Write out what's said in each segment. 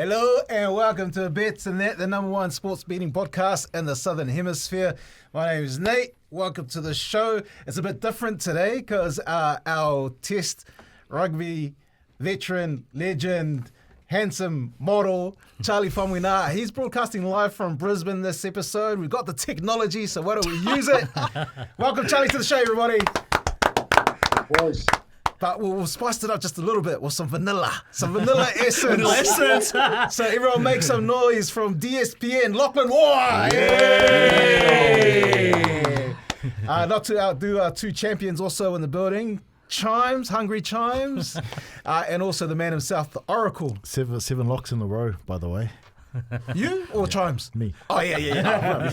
Hello and welcome to Betsndat, the number one sports betting podcast in the Southern Hemisphere. My name is Nate. Welcome to the show. It's a bit different today because our test rugby veteran, legend, handsome model, Charlie Famuina, he's broadcasting live from Brisbane this episode. We've got the technology, so why don't we use it? Welcome, Charlie, to the show, everybody. Boys. But we'll spice it up just a little bit with some vanilla essence. So everyone make some noise from DSPN. Lachlan, yay! Not to outdo our two champions also in the building. Chimes, Hungry Chimes, and also the man himself, the Oracle. Seven locks in a row, by the way. You or Chimes? Me. Oh, yeah.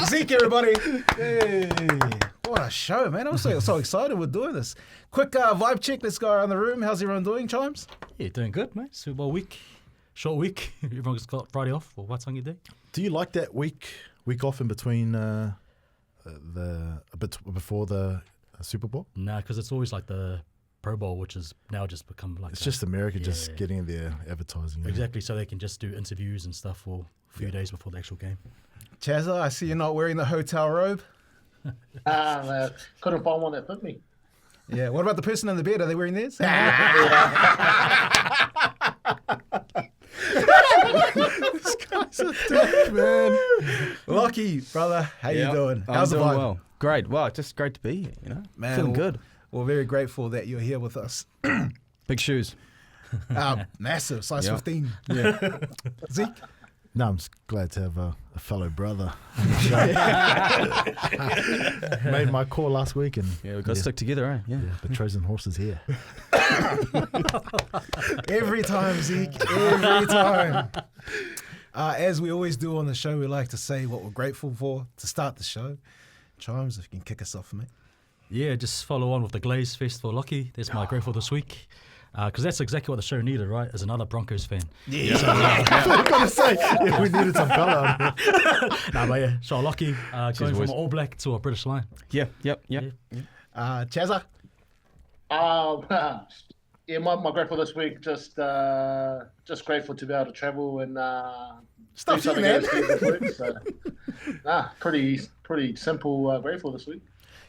Zeke, everybody. Hey. What a show, man. I'm so excited we're doing this. Quick vibe check. Let's go around the room. How's everyone doing, Chimes? Yeah, doing good, mate. Superbowl week. Short week. Everyone's got Friday off or Waitangi Day. Do you like that week off in between before the Super Bowl? Nah, because it's always like the Pro Bowl, which has now just become like... It's just America just getting their advertising. Exactly, so they can just do interviews and stuff for a few days before the actual game. Chazza, I see you're not wearing the hotel robe. Couldn't find one that fit me. Yeah, what about the person in the bed? Are they wearing theirs? This guy's a dick, man. Lucky, brother. How you doing? How's the vibe? Well. Great. Wow, just great to be here, you know? Man, feeling good. We're very grateful that you're here with us. Big shoes. Massive, size 15. Yeah. Zeke? No, I'm just glad to have a fellow brother on the show. Made my call last week. And Yeah, we've got to stick together, eh? Yeah. the Trojan horse is here. Every time, Zeke. Every time. As we always do on the show, we like to say what we're grateful for to start the show. Chimes, if you can kick us off for me. Yeah, just follow on with the Glaze Festival. Lucky, that's my grateful this week. Because that's exactly what the show needed, right? As another Broncos fan. Yeah. So, I'm going to say, we needed some colour. but yeah, so Lucky going from boys. an All Black to a British Lion. Yep. Chazza? My grateful this week. Just grateful to be able to travel and Stuff do you, something man. else this week. So, pretty simple. Grateful this week.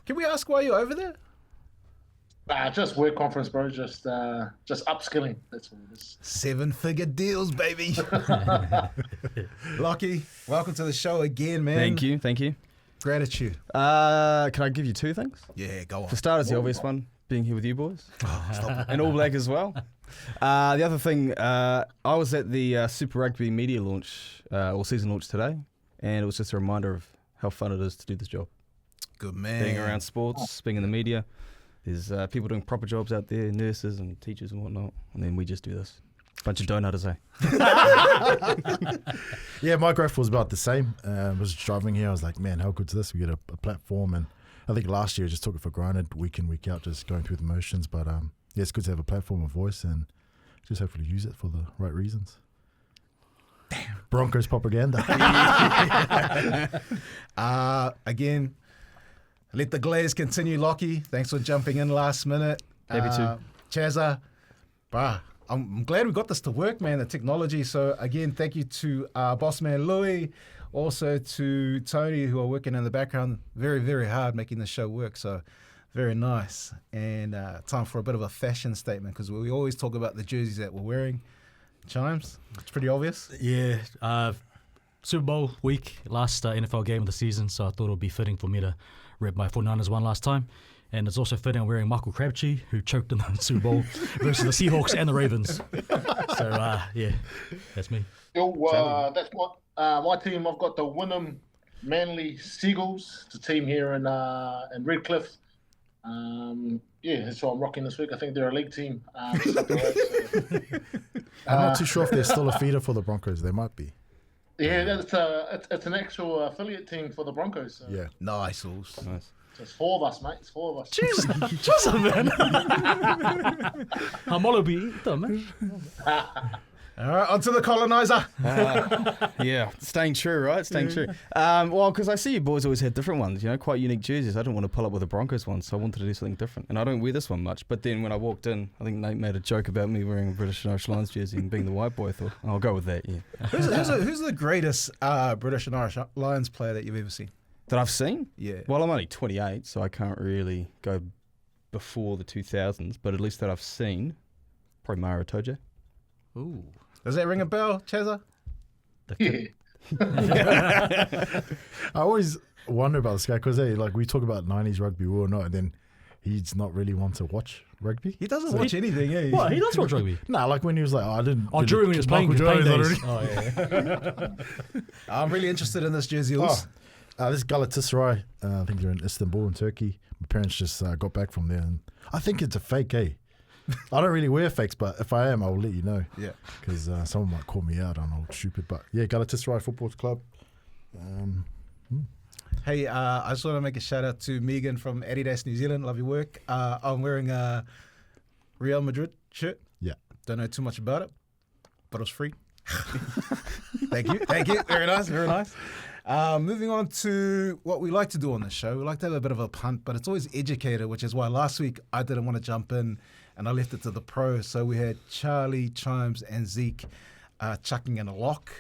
Can we ask why you're over there? Just work conference, bro. Just upskilling. That's all it is. 7-figure deals, baby. Lucky, welcome to the show again, man. Thank you. Gratitude. Can I give you two things? Yeah, go on. For starters, the obvious one, being here with you boys. Stop. And All Black as well. The other thing, I was at the Super Rugby media launch, or season launch today, and it was just a reminder of how fun it is to do this job. Good man. Being around sports, being in the media. There's people doing proper jobs out there, nurses and teachers and whatnot, and then we just do this. Bunch of donutters, eh? Yeah, my grateful was about the same. I was driving here. I was like, man, how good's this? We get a platform. And I think last year I just took it for granted, week in, week out, just going through the motions. But yeah, it's good to have a platform of voice and just hopefully use it for the right reasons. Damn. Broncos propaganda. Again, let the glaze continue, Lockie. Thanks for jumping in last minute. Happy to. Chazza, I'm glad we got this to work, man, the technology. So, again, thank you to boss man Louis, also to Tony, who are working in the background very, very hard making the show work. So, very nice. And time for a bit of a fashion statement because we always talk about the jerseys that we're wearing. Chimes, it's pretty obvious. Yeah, Super Bowl week, last NFL game of the season, so I thought it would be fitting for me to rep my 49ers one last time. And it's also fitting I'm wearing Michael Crabtree, who choked in the Super Bowl versus the Seahawks and the Ravens. So, yeah, that's me. That's my team. I've got the Wynnum Manly Seagulls. It's a team here in Redcliffe. That's what I'm rocking this week. I think they're a league team. I'm not too sure if they're still a feeder for the Broncos. They might be. Yeah, it's an actual affiliate team for the Broncos. So. Yeah. Nice. Nice. It's 4 of us, mate. It's 4 of us. Jeez, man. Hamolo be eaten, man. All right, on to the colonizer. Yeah, staying true, right? Staying true. Well, because I see you boys always had different ones, quite unique jerseys. I didn't want to pull up with a Broncos one, so I wanted to do something different. And I don't wear this one much. But then when I walked in, I think Nate made a joke about me wearing a British and Irish Lions jersey and being the white boy. I thought, I'll go with that, yeah. Who's the greatest British and Irish Lions player that you've ever seen? That I've seen? Yeah. Well, I'm only 28, so I can't really go before the 2000s. But at least that I've seen, probably Mara Toja. Ooh. Does that ring a bell, Chazza? Yeah. I always wonder about this guy because we talk about 90s rugby or not, and then he's not really one to watch rugby. He doesn't watch anything, yeah. What? He does watch rugby. Nah, like when he was like, I didn't. Oh, during when he was playing Michael Jordan days. already. Oh, yeah. I'm really interested in this jersey. This is Galatasaray. I think they're in Istanbul in Turkey. My parents just got back from there, and I think it's a fake, eh? I don't really wear fakes, but if I am, I will let you know. Yeah. Because someone might call me out on old stupid. But yeah, Galatasaray Football Club. Hey, I just want to make a shout out to Megan from Adidas New Zealand. Love your work. I'm wearing a Real Madrid shirt. Yeah. Don't know too much about it, but it was free. Thank you. Very nice. Moving on to what we like to do on this show. We like to have a bit of a punt, but it's always educated, which is why last week I didn't want to jump in and I left it to the pros. So we had Charlie, Chimes, and Zeke chucking in a lock.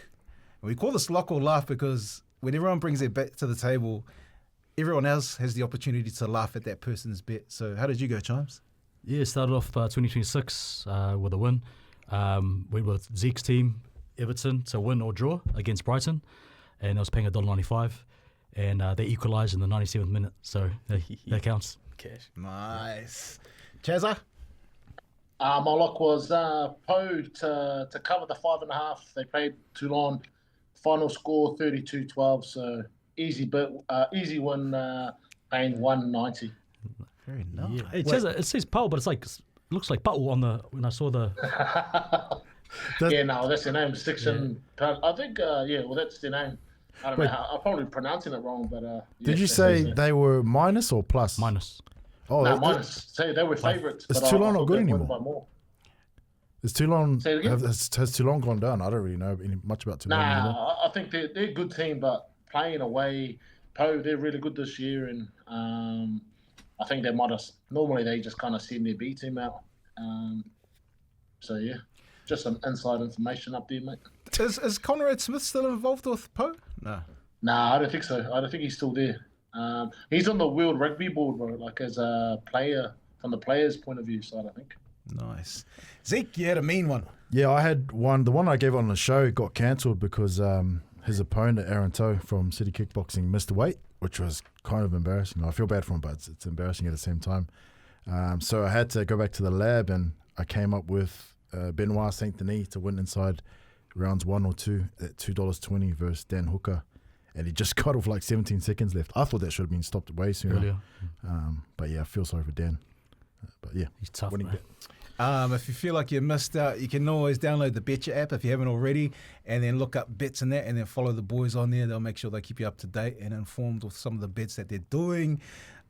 And we call this lock or laugh because when everyone brings their bet to the table, everyone else has the opportunity to laugh at that person's bet. So how did you go, Chimes? Yeah, started off 2026 with a win. Went with Zeke's team, Everton, to win or draw against Brighton. And I was paying $1.95. And they equalised in the 97th minute. So that counts. Cash. Nice. Chazza? My lock was Po to cover the 5.5. They played Toulon. Final score 32-12. So easy win, paying $1.90. Very nice. Yeah. It says Powell, but it looks like Buttle when I saw the. Yeah, no, that's their name. Section. Yeah. I think. That's their name. I don't know how. I'm probably pronouncing it wrong, but. Did you say they were minus or plus? Minus. Oh, no, minus. Say they were favourites. Is Toulon not good anymore? By more. Is Toulon has Toulon gone down? I don't really know much about Toulon anymore. I think they're a good team, but playing away, they're really good this year, and I think they might have. Normally, they just kind of send their B team out. So yeah, just some inside information up there, mate. Is Conrad Smith still involved with Po? No. Nah, I don't think so. I don't think he's still there. He's on the World Rugby Board, bro, like as a player from the players' point of view side, I think. Nice. Zeke, you had a mean one. Yeah, I had one. The one I gave on the show got cancelled because his opponent, Aaron Toe from City Kickboxing, missed weight, which was kind of embarrassing. I feel bad for him, but it's embarrassing at the same time. So I had to go back to the lab and I came up with Benoit Saint Denis to win inside rounds 1 or 2 at $2.20 versus Dan Hooker. And he just got off like 17 seconds left. I thought that should have been stopped way sooner. Earlier. But yeah, I feel sorry for Dan. But yeah, he's tough. If you feel like you missed out, you can always download the Betcha app if you haven't already, and then look up Betsndat and then follow the boys on there. They'll make sure they keep you up to date and informed with some of the bets that they're doing.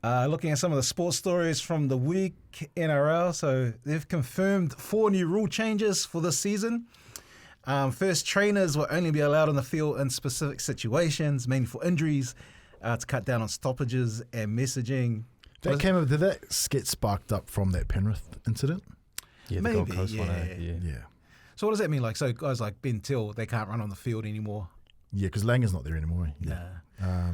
Looking at some of the sports stories from the week, NRL. So they've confirmed 4 new rule changes for this season. First, trainers will only be allowed on the field in specific situations, mainly for injuries, to cut down on stoppages and messaging. Did that get sparked up from that Penrith incident? Yeah, maybe, the Gold Coast one. Yeah. So what does that mean? Like, so guys like Ben Till, they can't run on the field anymore. Yeah, because Langer's not there anymore. Yeah.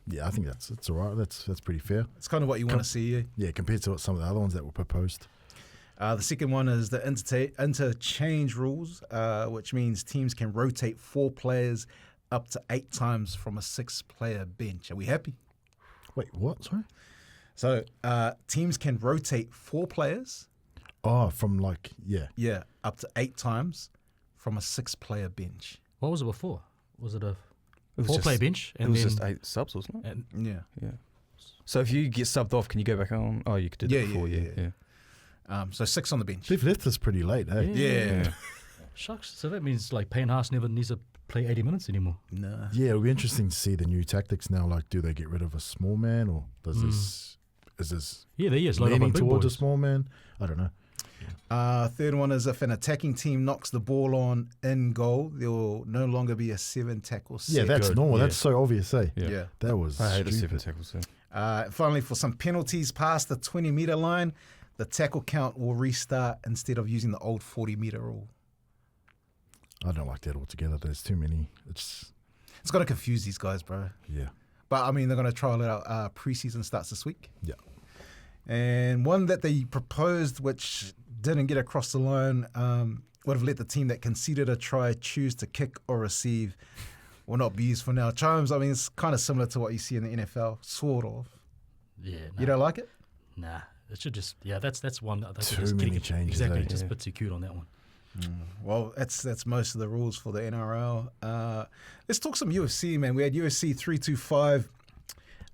Yeah, I think that's all right. That's pretty fair. It's kind of what you want to see. Yeah, compared to some of the other ones that were proposed. The second one is the interchange rules, which means teams can rotate 4 players up to 8 times from a 6-player bench. Are we happy? Wait, what? Sorry? So teams can rotate 4 players. Oh, from Yeah, up to 8 times from a 6-player bench. What was it before? Was it a 4-player bench? And it was just 8 subs, wasn't it? Yeah. So if you get subbed off, can you go back on? Oh, you could do that before, yeah. So 6 on the bench. They've left this pretty late, eh? Yeah. Shucks. So that means like Payne Haas never needs to play 80 minutes anymore. No. Yeah, it'll be interesting to see the new tactics now. Like, do they get rid of a small man, or is this Yeah, there is. leaning towards a small man? I don't know. Third one is if an attacking team knocks the ball on in goal, there will no longer be a 7-tackle set. Yeah, that's Good, normal. yeah. That's so obvious, eh? Yeah. That was I hate a stupid. 7 tackles. Finally, for some penalties past the 20-metre line, the tackle count will restart instead of using the old 40-metre rule. I don't like that altogether. There's too many. It's It's going to confuse these guys, bro. yeah. But, I mean, they're going to trial it out. Pre-season starts this week. Yeah. And one that they proposed, which didn't get across the line, would have let the team that conceded a try choose to kick or receive, will not be used for now. Chimes, I mean, it's kind of similar to what you see in the NFL, sort of. Yeah. You don't like it? Nah. It should just, that's one. That Too just many getting- changes, Exactly, eh? just Yeah. a bit too cute on that one. Well, that's most of the rules for the NRL. Let's talk some UFC, man. We had UFC 325.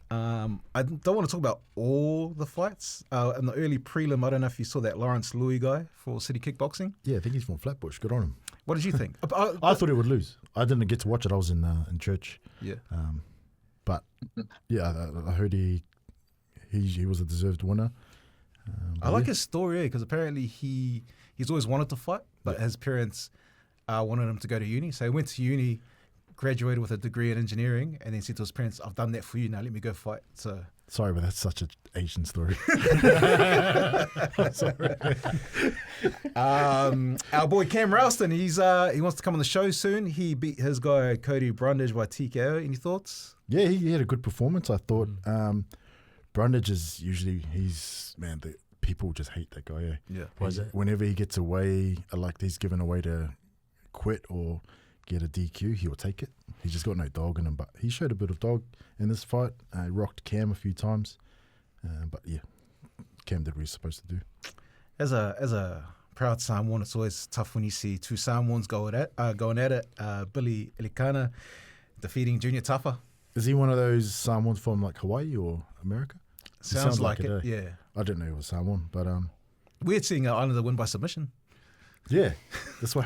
I don't want to talk about all the fights. In the early prelim, I don't know if you saw that Lawrence Louis guy for City Kickboxing. Yeah, I think he's from Flatbush. Good on him. What did you think? I thought he would lose. I didn't get to watch it. I was in church. Yeah. But yeah, I heard he was a deserved winner. I like his story because apparently he's always wanted to fight, but his parents wanted him to go to uni. So he went to uni, graduated with a degree in engineering, and then said to his parents, "I've done that for you. Now let me go fight." So Sorry, but that's such an Asian story. our boy Cam Ralston, he wants to come on the show soon. He beat his guy Cody Brundage by TKO. Any thoughts? Yeah, he had a good performance, I thought. Brundage is usually, the people just hate that guy. Eh? Yeah. Was it? Whenever he gets away, like he's given away to quit or get a DQ, he'll take it. He's just got no dog in him, but he showed a bit of dog in this fight. He rocked Cam a few times. But yeah, Cam did what he's supposed to do. As a proud Samoan, it's always tough when you see two Samoans going at it. Billy Elikana defeating Junior Tafa. Is he one of those Samoans from like Hawaii or America? Sounds like it, eh? yeah. I didn't know he was Samoan, but Weird seeing Islander win by submission. yeah, that's why.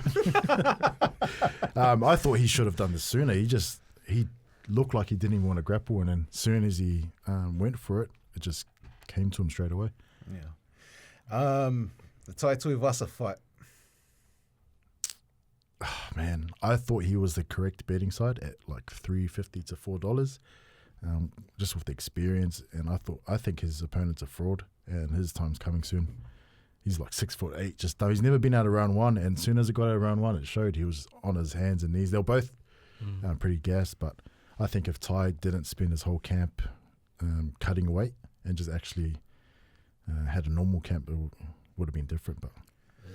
I thought he should have done this sooner. He looked like he didn't even want to grapple, and then as soon as he went for it, it just came to him straight away. Yeah. The Tai Tuivasa fight. Oh, man, I thought he was the correct betting side at like $3.50 to $4, just with the experience. And I think his opponent's a fraud, and his time's coming soon. He's like 6'8". Just he's never been out of round one, and as soon as it got out of round one, it showed he was on his hands and knees. They were both pretty gassed, but I think if Ty didn't spend his whole camp cutting weight and just actually had a normal camp, it would have been different. But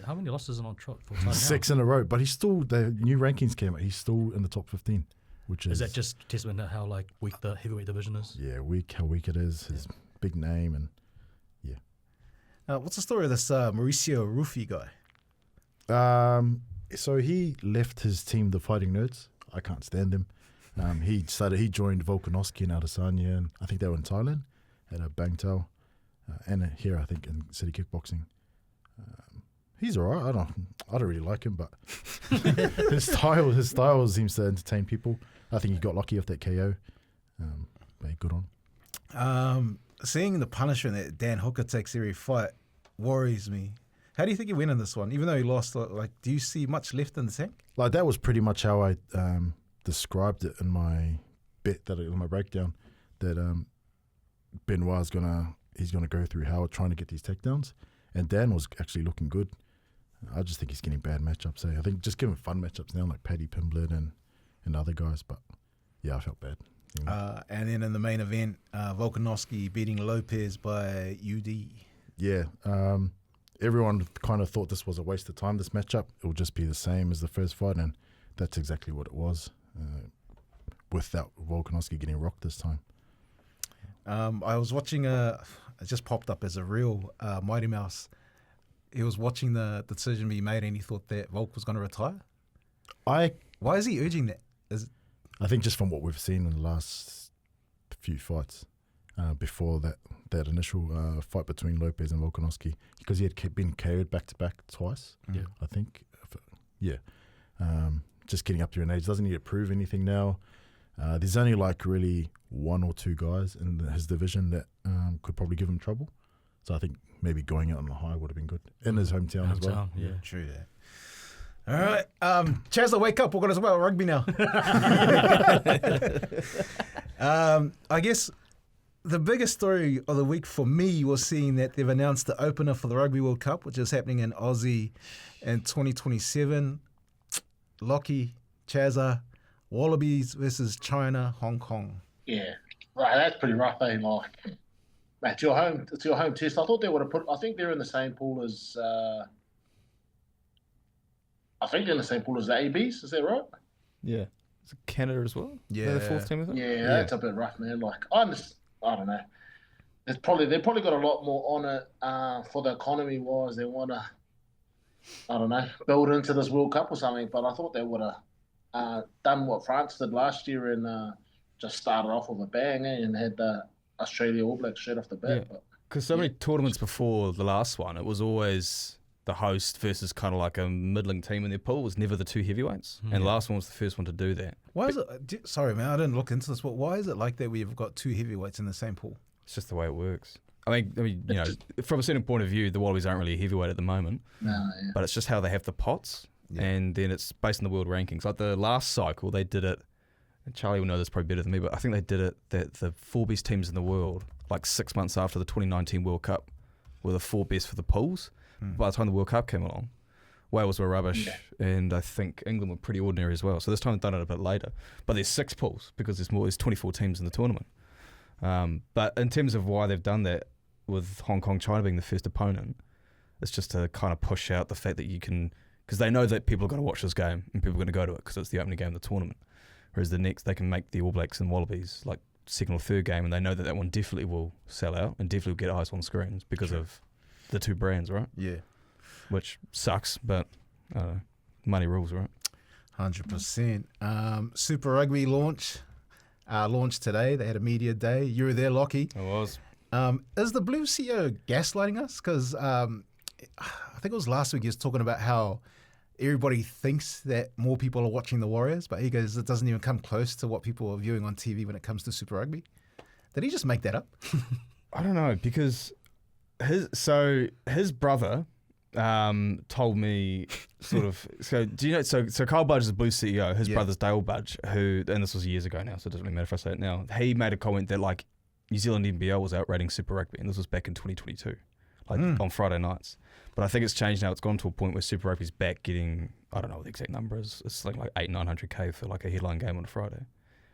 How many losses are on trot for time 6 in a row, but he's still, the new rankings came out, he's still in the top 15, which is... Is that just testament to how weak the heavyweight division is? Yeah, how weak it is, his big name, and What's the story of this Mauricio Rufy guy? so he left his team, the Fighting Nerds. I can't stand him. He joined Volkanovski and Adesanya, and I think they were in Thailand at a Bangtao, and here I think in City Kickboxing. He's alright. I don't really like him, but his style seems to entertain people. I think he got lucky off that KO. But good on. Seeing the punishment that Dan Hooker takes every fight worries me. How do you think he went in this one? Even though he lost, do you see much left in the tank? Like that was pretty much how I described it in my in my breakdown. That Benoit's he's gonna go through Howard trying to get these takedowns, and Dan was actually looking good. I just think he's getting bad matchups. I think just give him fun matchups now, like Paddy Pimblett and other guys. But yeah, I felt bad. And then in the main event, Volkanovski beating Lopez by UD. Yeah, everyone kind of thought this was a waste of time, this matchup. It would just be the same as the first fight, and that's exactly what it was, without Volkanovski getting rocked this time. I was watching it just popped up as a real Mighty Mouse. He was watching the decision be made, and he thought that Volk was going to retire. Why is he urging that? I think just from what we've seen in the last few fights, before that initial fight between Lopez and Volkanovski, because he had been KO'd back-to-back twice, I think. Just getting up to an age, doesn't need to prove anything now. There's only really one or two guys in his division that could probably give him trouble. So I think maybe going out on a high would have been good in his hometown as well. Yeah. True that. All right, Chazza, wake up. We're going to talk about rugby now. I guess the biggest story of the week for me was seeing that they've announced the opener for the Rugby World Cup, which is happening in Aussie in 2027. Lockie, Chazza, Wallabies versus China, Hong Kong. Yeah, right. That's pretty rough, eh? Like, it's your home test. I thought they would have put. I think they're in the same pool as. I think they're in the same pool as the ABs. Is that right? Yeah. Is it Canada as well? Yeah. They're the fourth team, is it? Yeah, that's a bit rough, man. Like, I don't know. They've probably got a lot more on it for the economy wise. They want to, I don't know, build into this World Cup or something. But I thought they would have done what France did last year and just started off with a bang and had the Australia All Blacks straight off the bat. Yeah. Because so many tournaments before the last one, it was always the host versus kind of like a middling team in their pool. It was never the two heavyweights. And the last one was the first one to do that. Why is it? Sorry, man, I didn't look into this, but why is it like that we've got two heavyweights in the same pool? It's just the way it works. I mean, you know, from a certain point of view, the Wallabies aren't really a heavyweight at the moment. No, yeah. But it's just how they have the pots. Yeah. And then it's based on the world rankings. Like the last cycle, they did it, and Charlie will know this probably better than me, but I think they did it that the four best teams in the world, like 6 months after the 2019 World Cup, were the four best for the pools. By the time the World Cup came along, Wales were rubbish, and I think England were pretty ordinary as well. So this time they've done it a bit later. But there's 6 pools because there's 24 teams in the tournament. But in terms of why they've done that with Hong Kong, China being the first opponent, it's just to kind of push out the fact that you can, because they know that people are going to watch this game and people are going to go to it because it's the opening game of the tournament. Whereas the next, they can make the All Blacks and Wallabies like second or third game, and they know that that one definitely will sell out and definitely will get eyes on screens because of the two brands, right? Yeah. Which sucks, but money rules, right? 100%. Super Rugby launched today. They had a media day. You were there, Lockie. I was. Is the Blue CEO gaslighting us? Because I think it was last week he was talking about how everybody thinks that more people are watching the Warriors, but he goes, it doesn't even come close to what people are viewing on TV when it comes to Super Rugby. Did he just make that up? I don't know, because his brother told me sort of, so do you know, so Kyle Budge is the Blue CEO, his brother's Dale Budge, who, and this was years ago now, so it doesn't really matter if I say it now, he made a comment that like New Zealand NBL was outrating Super Rugby, and this was back in 2022, like on Friday nights. But I think it's changed now. It's gone to a point where Super Rugby's back getting, I don't know what the exact number is, it's like 800-900K for like a headline game on a Friday.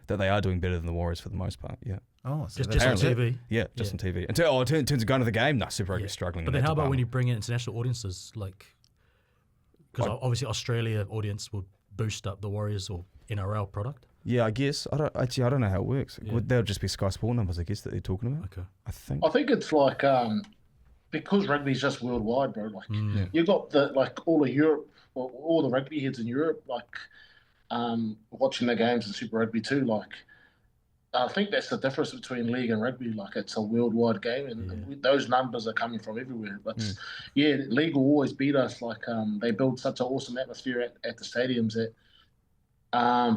That they are doing better than the Warriors for the most part, yeah. Oh, so Just on TV. Yeah, just on TV. In terms of going to the game, no, Super Rugby's struggling. But then how about when you bring in international audiences, like, because obviously Australia audience will boost up the Warriors or NRL product? Yeah, I guess. I don't know how it works. Yeah. They'll just be Sky Sport numbers, I guess, that they're talking about. Okay. I think it's like because rugby's just worldwide, bro. Like you got all of Europe, all the rugby heads in Europe, watching the games in Super Rugby too. Like I think that's the difference between league and rugby. Like it's a worldwide game, and those numbers are coming from everywhere. But league will always beat us. Like they build such an awesome atmosphere at the stadiums that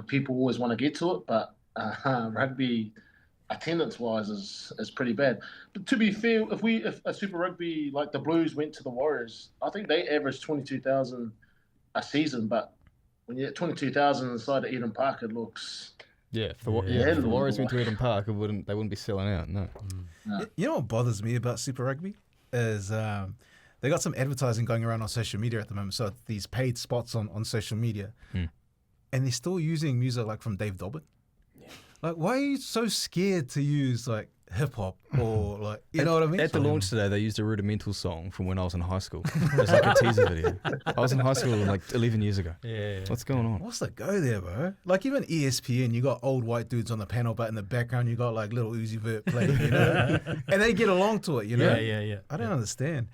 people always want to get to it. But rugby, attendance-wise, is pretty bad. But to be fair, if a Super Rugby like the Blues went to the Warriors, I think they averaged 22,000 a season. But when you get 22,000 inside of Eden Park, it looks if the Warriors went to Eden Park, they wouldn't be selling out. No. You know what bothers me about Super Rugby is they got some advertising going around on social media at the moment. So these paid spots on social media, and they're still using music like from Dave Dobbin. Like, why are you so scared to use like hip hop or like, you know what I mean? At the launch today, they used a Rudimental song from when I was in high school. It was like a teaser video. I was in high school like 11 years ago. Yeah. What's going on? What's the go there, bro? Like even ESPN, you got old white dudes on the panel, but in the background you got like little Uzi Vert playing, you know, and they get along to it, you know. Yeah. I don't understand.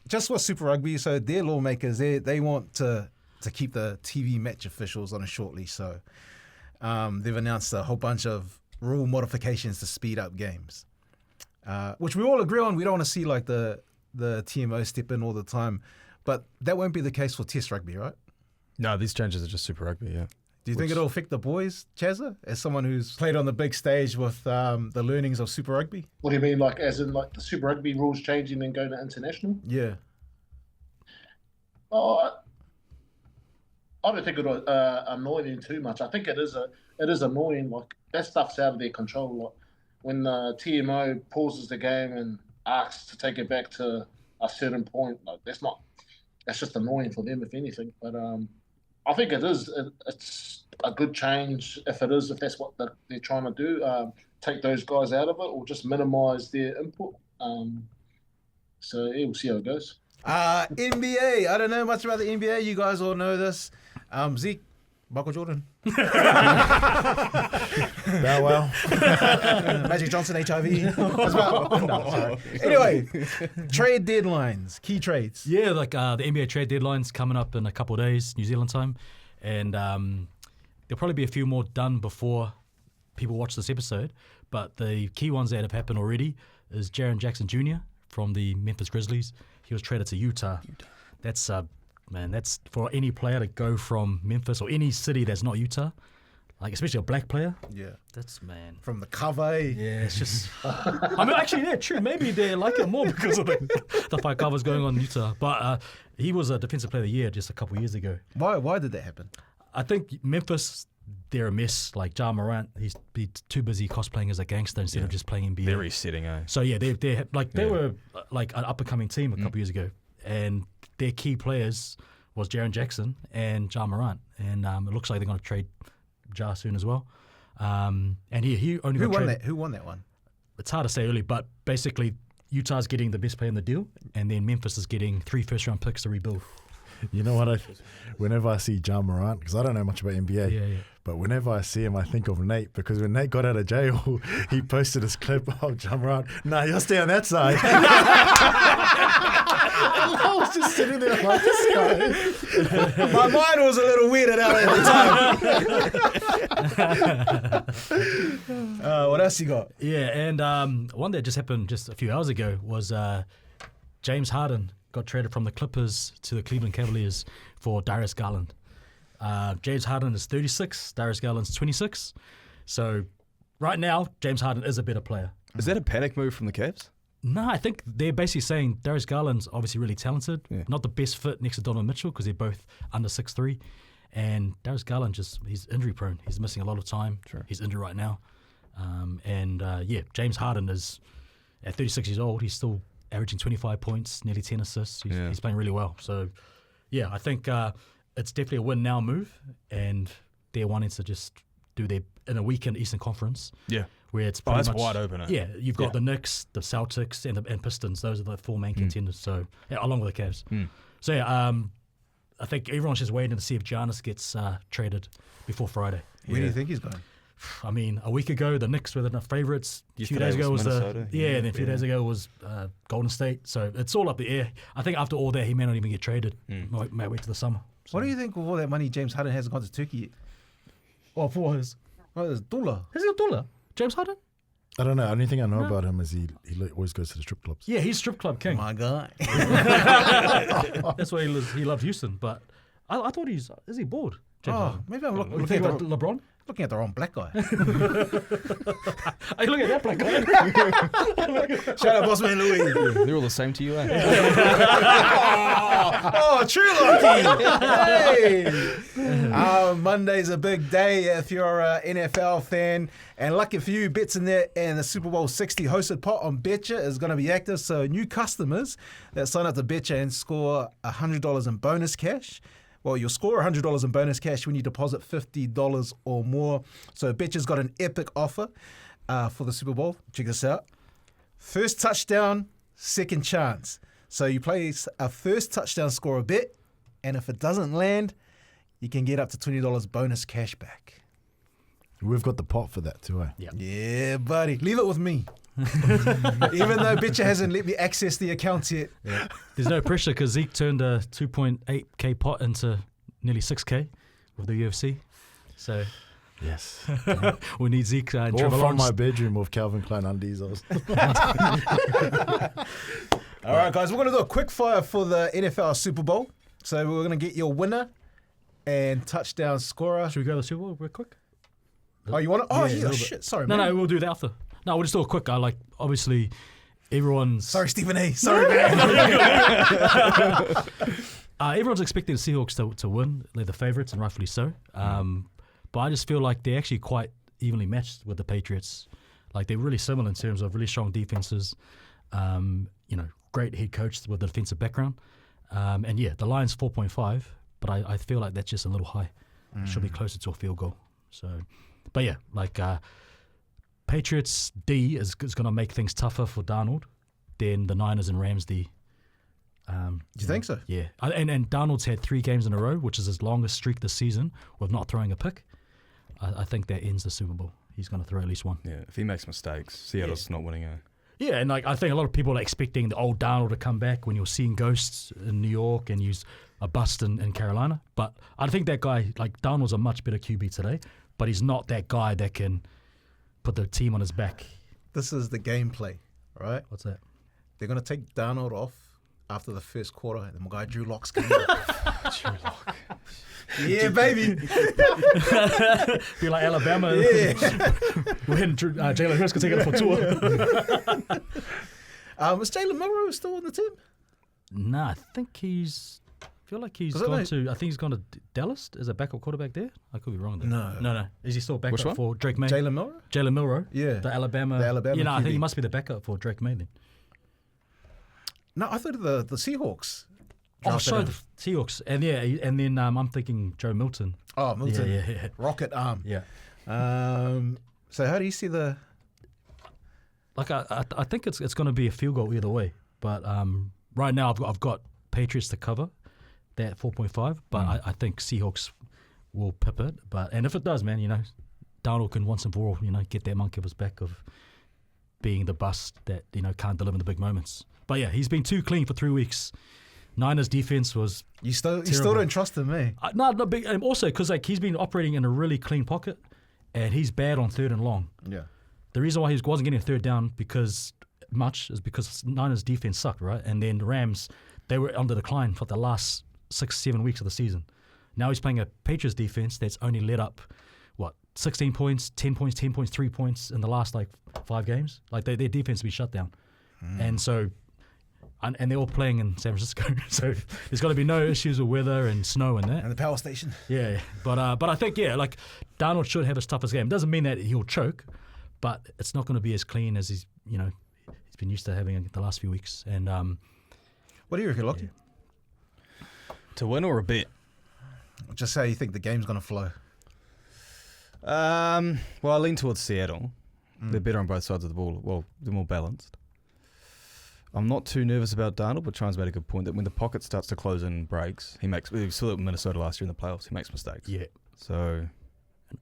Just for Super Rugby, so their lawmakers, they want to keep the TV match officials on a short leash. So they've announced a whole bunch of rule modifications to speed up games, which we all agree on. We don't want to see like the TMO step in all the time, but that won't be the case for Test Rugby, right? No, these changes are just Super Rugby, Do you think it'll affect the boys, Chazza, as someone who's played on the big stage with the learnings of Super Rugby? What do you mean, like as in like the Super Rugby rules changing and going to international? Yeah. Oh, I don't think it'll annoy them too much. I think it is annoying. Like that stuff's out of their control. Like when the TMO pauses the game and asks to take it back to a certain point, like that's just annoying for them, if anything. But I think it is. It's a good change if that's what they're trying to do. Take those guys out of it, or just minimise their input. So yeah, we'll see how it goes. NBA. I don't know much about the NBA. You guys all know this. Zeke, Michael Jordan. Bow Wow. Magic Johnson, HIV. That's about, no, sorry. Anyway, trade deadlines, key trades. Yeah, like the NBA trade deadline's coming up in a couple of days, New Zealand time. And there'll probably be a few more done before people watch this episode. But the key ones that have happened already is Jaren Jackson Jr. from the Memphis Grizzlies. He was traded to Utah. That's that's for any player to go from Memphis or any city that's not Utah, like especially a black player. Yeah, that's from the cover. Yeah, it's just. I mean, actually, yeah, true. Maybe they like it more because of the fight covers going on in Utah. But he was a defensive player of the year just a couple of years ago. Why did that happen? I think Memphis, they're a mess. Like Ja Morant, he's too busy cosplaying as a gangster instead of just playing NBA. Very setting, eh? So yeah, they were like an up and coming team a couple years ago, and their key players was Jaren Jackson and Ja Morant, and it looks like they're going to trade Ja soon as well. And he only who won that? Who won that one? It's hard to say early, but basically Utah's getting the best player in the deal, and then Memphis is getting 3 first-round picks to rebuild. You know what? Whenever I see Ja Morant, because I don't know much about NBA, but whenever I see him, I think of Nate, because when Nate got out of jail, he posted this clip of Ja Morant. Nah, you'll stay on that side. I was just sitting there like, this guy. My mind was a little weirded out at the time. What else you got? Yeah, and one that just happened just a few hours ago was James Harden got traded from the Clippers to the Cleveland Cavaliers for Darius Garland. James Harden is 36, Darius Garland's 26. So right now, James Harden is a better player. Is that a panic move from the Cavs? No, I think they're basically saying Darius Garland's obviously really talented. Yeah. Not the best fit next to Donovan Mitchell because they're both under 6'3". And Darius Garland he's injury prone. He's missing a lot of time. Sure. He's injured right now. James Harden is, at 36 years old, he's still averaging 25 points, nearly 10 assists. He's playing really well. So, yeah, I think it's definitely a win-now move, and they're wanting to just do their in a weekend Eastern Conference. Yeah. Where it's pretty much wide open. Yeah, you've got the Knicks, the Celtics, and Pistons. Those are the 4 main contenders. So, along with the Cavs. So, I think everyone's just waiting to see if Giannis gets traded before Friday. Where do you think he's going? I mean, a week ago, the Knicks were the favourites. A few days ago was Minnesota. And then a few days ago was Golden State. So it's all up the air. I think after all that, he may not even get traded. Might wait till the summer. So. What do you think of all that money James Harden hasn't gone to Turkey yet? Well, for his dollar. Has he a dollar? James Harden? I don't know. The only thing I know about him is he always goes to the strip clubs. Yeah, he's strip club king. My God. That's why he loved Houston. But I thought is he bored? James Harden? Maybe I'm looking at LeBron. Looking at the wrong black guy. Hey, look at that black guy. Shout out, boss man Louis. They're all the same to you, eh? True lucky. Hey. Monday's a big day if you're an NFL fan. And lucky for you, Betsndat and the Super Bowl 60 hosted pot on Betcha is going to be active. So new customers that sign up to Betcha and score $100 in bonus cash. Well, you'll score $100 in bonus cash when you deposit $50 or more. So Betcha's got an epic offer for the Super Bowl. Check this out. First touchdown, second chance. So you place a first touchdown scorer bet, and if it doesn't land, you can get up to $20 bonus cash back. We've got the pot for that too, eh? Yeah, buddy. Leave it with me. Even though Betcha hasn't let me access the accounts yet. Yeah. There's no pressure because Zeke turned a 2.8k pot into nearly 6k with the UFC. So yes, we need Zeke and or Trevor from Lawrence. my bedroom with Calvin Klein undies. All right, guys, we're going to do a quick fire for the NFL Super Bowl. So we're going to get your winner and touchdown scorer. Should we go to the Super Bowl real quick? Oh, you want to? Oh, Yeah, a yeah, little bit. shit. Sorry, No, man. no, we'll do that after. No, we'll just do it quick. Obviously, everyone's... Sorry, Stephen A. Sorry, man. Everyone's expecting the Seahawks to win. They're the favourites, and rightfully so. But I just feel like they're actually quite evenly matched with the Patriots. Like, they're really similar in terms of really strong defenses. Great head coach with a defensive background. And yeah, the line's 4.5, but I feel like that's just a little high. Should be closer to a field goal. So, but yeah, Patriots D is going to make things tougher for Darnold than the Niners and Rams D. Do you think so? Yeah. And Darnold's had 3 games in a row, which is his longest streak this season, with not throwing a pick. I think that ends the Super Bowl. He's going to throw at least one. Yeah, if he makes mistakes, Seattle's not winning. Yeah, and I think a lot of people are expecting the old Darnold to come back when you're seeing ghosts in New York and use a bust in Carolina. But I think that guy, Darnold's a much better QB today, but he's not that guy that can put the team on his back. This is the gameplay, right? What's that? They're going to take Darnold off after the first quarter, and my guy Drew Lock's coming in. Drew Lock. Yeah, baby. Be like Alabama. Yeah. When Jalen Hurts could take it up for tour. Is Jalen Milroe still on the team? Nah, I think he's... I feel like he's 'Cause I gone know- to... I think he's gone to Dallas as a backup quarterback there. I could be wrong there. No. No. Is he still Which backup one? for Drake May? Jalen Milroe? Jalen Milroe. Yeah. The Alabama... The Alabama I think QB. he must be the backup for Drake May then. No, I thought the Seahawks. Oh, drafted sorry, him. the Seahawks. And yeah, and then I'm thinking Joe Milton. Oh, Milton. Yeah. Rocket arm. Yeah. So how do you see the... I think it's going to be a field goal either way. But right now I've got Patriots to cover that 4.5. But I think Seahawks will pip it. And if it does, man, Darnold can once and for all, get that monkey off his back of being the bust that, can't deliver in the big moments. But yeah, he's been too clean for 3 weeks. Niners defense was You still terrible. don't trust him, eh? not big. And also because he's been operating in a really clean pocket, and he's bad on 3rd and long. Yeah. The reason why he wasn't getting a 3rd down is because Niners defense sucked, right? And then the Rams, they were on the decline for the last 6-7 weeks of the season. Now he's playing a Patriots defense that's only let up 16 points, 10 points, 10 points, 3 points in the last 5 games. Their defense will be shut down, and so. And they're all playing in San Francisco, so there's got to be no issues with weather and snow and that. And the power station. Yeah, but I think Darnold should have his toughest game. Doesn't mean that he'll choke, but it's not going to be as clean as he's been used to having the last few weeks. And What do you reckon, Lockie? To win or a bet? Just how you think the game's going to flow. Well, I lean towards Seattle. They're better on both sides of the ball. Well, they're more balanced. I'm not too nervous about Darnold, but Trine's made a good point that when the pocket starts to close in and breaks, we saw it in Minnesota last year in the playoffs, he makes mistakes. yeah, So,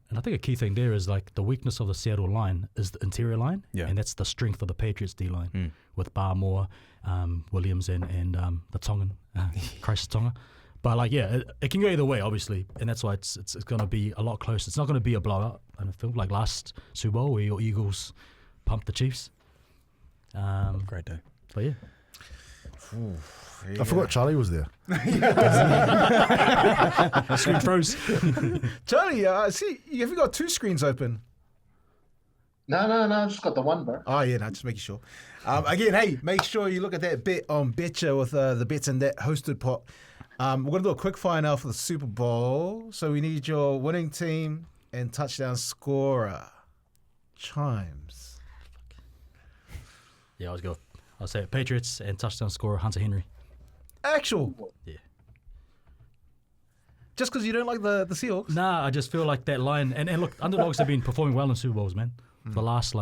and I think a key thing there is the weakness of the Seattle line is the interior line, and that's the strength of the Patriots D line with Barmore, Williams, and the Tongan, Crisis Tonga. But it can go either way, obviously, and that's why it's going to be a lot closer. It's not going to be a blowout. And I feel like last Super Bowl where your Eagles pumped the Chiefs. great day. But yeah. I forgot Charlie was there. Screen froze. Charlie, see, have you got 2 screens open? No, I just got the one, bro. Oh, yeah, no, just making sure. Again, hey, make sure you look at that bet on Betcha with the Betsndat hosted pot. We're going to do a quick fire now for the Super Bowl. So we need your winning team and touchdown scorer. Chimes. Yeah, I'll say it. Patriots and touchdown scorer Hunter Henry. Actual. Yeah. Just because you don't like the Seahawks? Nah, I just feel like that line. And look, underdogs have been performing well in Super Bowls, man. For the last,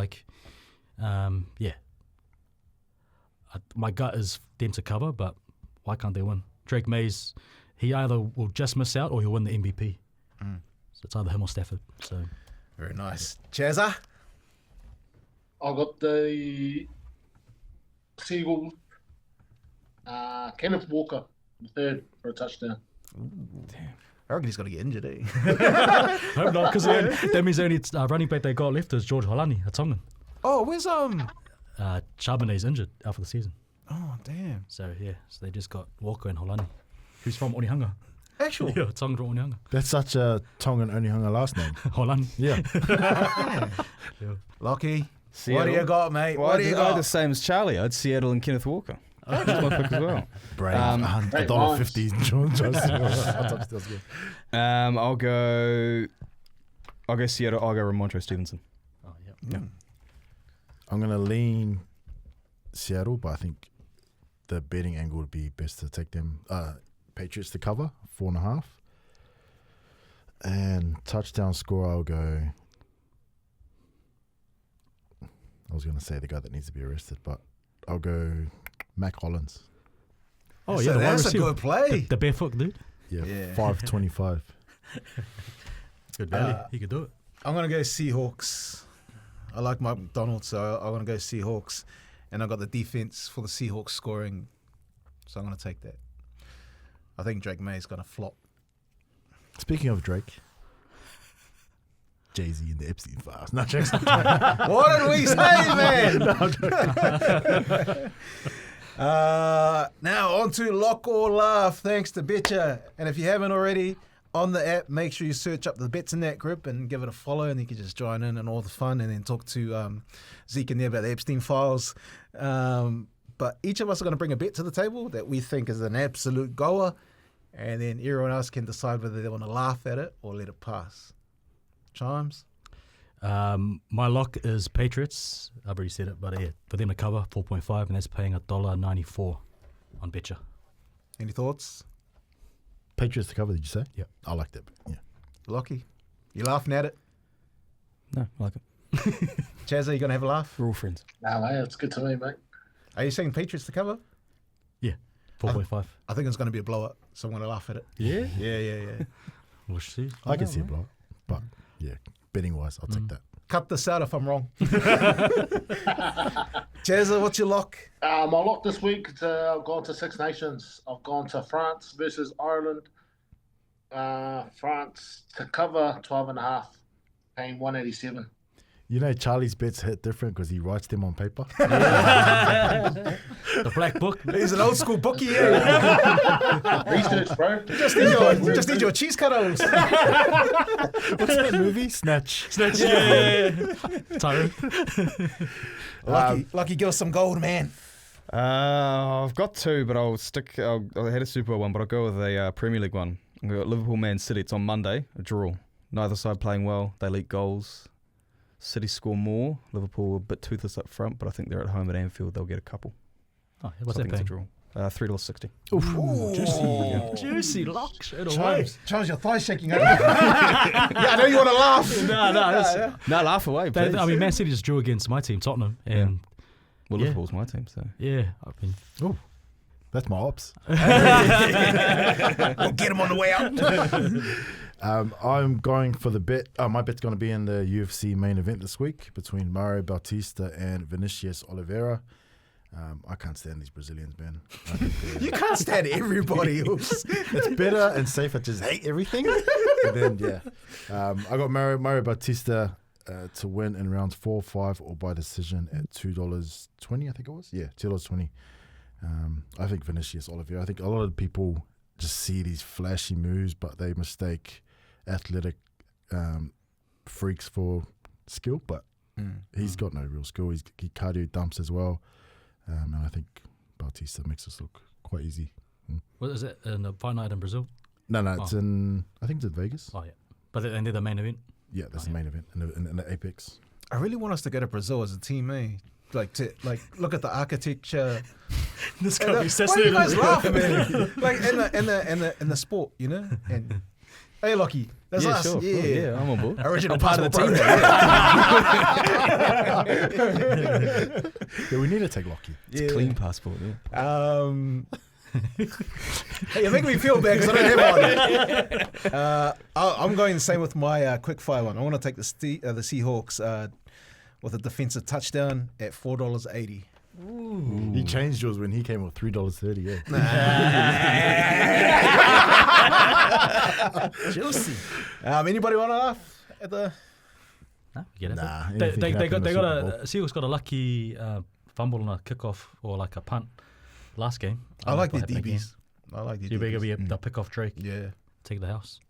my gut is them to cover, but why can't they win? Drake Mays, he either will just miss out or he'll win the MVP. So it's either him or Stafford. So Very nice. Chazza? I got the Seagulls. Kenneth Walker, the 3rd for a touchdown. I reckon he's going to get injured, eh? hope not, because that means the only running back they got left is George Holani, a Tongan. Oh, where's Charbonnet's injured out for the season. Oh, damn. So they just got Walker and Holani, who's from Onehunga. Actual. Yeah, Tonga Onehunga. That's such a Tongan Onehunga last name. Holland. Yeah. Lockie, Seattle. what do you got, mate? Well, What do you I got? the same as Charlie. I had Seattle and Kenneth Walker. That's my pick as well. Brave. Great $1.50. I'll go Seattle. I'll go Ramondre Stevenson. Oh, yeah. I'm going to lean Seattle, but I think the betting angle would be best to take them. Patriots to cover, 4.5. And touchdown score, I'll go. I was going to say the guy that needs to be arrested, but I'll go Mac Hollins. Oh, So yeah, the wide that's a receiver. good play. The barefoot dude. Yeah, Yeah. 5.25. Good value. He could do it. I'm going to go Seahawks. I like Mike McDonald, so I'm going to go Seahawks. And I've got the defense for the Seahawks scoring, so I'm going to take that. I think Drake May's going to flop. Speaking of Drake, Jay-Z and the Epstein files. No, Jackson. What did we say, man? Now on to Lock or Laugh, thanks to Betcha. And if you haven't already, on the app, make sure you search up the Betsndat group and give it a follow, and you can just join in and all the fun, and then talk to Zeke and there about the Epstein files. But each of us are going to bring a bet to the table that we think is an absolute goer, and then everyone else can decide whether they want to laugh at it or let it pass. Chimes? My lock is Patriots. I've already said it, but yeah, for them to cover 4.5, and that's paying $1.94 on Betcha. Any thoughts? Patriots to cover, did you say? Yep. I like that. Yeah. Lockie? You laughing at it? No, I like it. Chazza, you going to have a laugh? We're all friends. No, mate, it's good to me, mate. Are you saying Patriots to cover? Yeah, 4.5. I think it's going to be a blowout, so I'm going to laugh at it. Yeah? Yeah. We'll see. I can see a blowout. But, yeah, betting-wise, I'll take that. Cut this out if I'm wrong. Chazza, what's your lock? My lock this week, I've gone to Six Nations. I've gone to France versus Ireland. France to cover 12.5, paying 187. You know, Charlie's bets hit different because he writes them on paper. The black book. He's an old school bookie, yeah. Research, bro. just need your cheese cutters. What's that movie? Snatch. Yeah. Tyrone. Lucky, give us some gold, man. I've got two, but I had a Super Bowl one, but I'll go with a Premier League one. I've got Liverpool Man City. It's on Monday, a draw. Neither side playing well. They leak goals. City score more. Liverpool a bit toothless up front, but I think they're at home at Anfield. They'll get a couple. Oh, what's So I that think paying? it's a draw. $3.60. Juicy lock. Straight away. Charles, your thigh's shaking. Yeah, I know you want to laugh. No, laugh away, please. I mean, Man City just drew against my team, Tottenham, and Well, yeah. Liverpool's my team, so. yeah, I mean, That's my ops. We'll get him on the way out. I'm going for the bet. My bet's going to be in the UFC main event this week between Mario Bautista and Vinicius Oliveira. I can't stand these Brazilians, man. I think You can't stand everybody else. it's better and safer. Just hate everything. And then I got Mario Bautista to win in rounds 4, 5, or by decision at $2.20. I think it was. Yeah, $2.20. I think Vinicius Oliveira. I think a lot of people just see these flashy moves, but they mistake athletic freaks for skill. But he's got no real skill. He cardio dumps as well. And I think Bautista makes us look quite easy. what is it in the fight night in Brazil? No, it's in. I think it's in Vegas. Oh yeah, but then they're the main event. Yeah, that's the main event in the Apex. I really want us to go to Brazil as a team, eh? Like look at the architecture. This Why do you guys laugh, man? Like in the sport, you know. And hey, Lockie, that's yeah, us. sure. Yeah, Cool. Yeah, I'm on board. Original I'm part of the passport, team. Yeah, we need to take Lockie. It's a clean passport, yeah. Hey, you're making me feel bad because I don't have one. I'm going the same with my quickfire one. I want to take the Seahawks with a defensive touchdown at $4.80. He changed yours when he came with $3.30. Yeah. Juicy. Anybody want to laugh at the? No, get it. Nah, They anything can happen in the got Super Bowl. Seahawks got a lucky fumble on a kickoff or like a punt last game. I like the don't know if it'll happen DBs. I like the again. You better DBs. they'll pick off Drake. Yeah. take the house.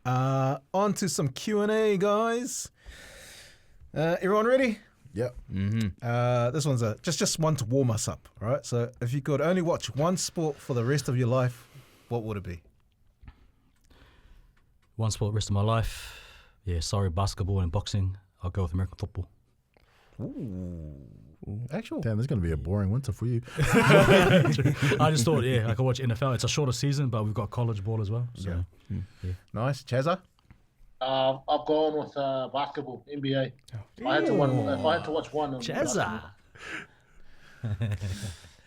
On to some Q&A, guys. Everyone ready? Yep. This one's just one to warm us up, all right? So if you could only watch one sport for the rest of your life, what would it be? One sport rest of my life. Yeah, sorry, basketball and boxing. I'll go with American football. Actual. Damn, this is going to be a boring winter for you. I just thought, I could watch NFL. It's a shorter season, but we've got college ball as well. So, Nice. Chazza? I've gone with basketball, NBA. If I had to watch one. Chazza.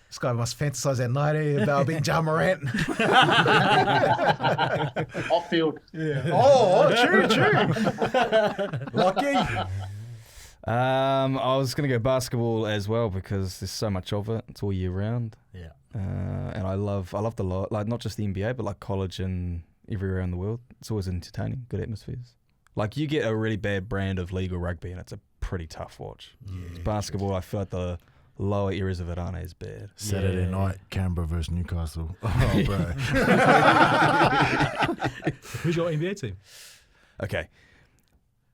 This guy must fantasize at night about being Ja Morant. Off field. Yeah. Oh, true. Lucky. I was going to go basketball as well because there's so much of it. It's all year round. Yeah. And I love the lot, like not just the NBA, but like college and everywhere around the world. It's always entertaining, good atmospheres. Like you get a really bad brand of league or rugby and it's a pretty tough watch. Basketball, I feel like the lower areas of it aren't as bad. Saturday night, Canberra versus Newcastle. Oh, bro. Who's your NBA team? Okay.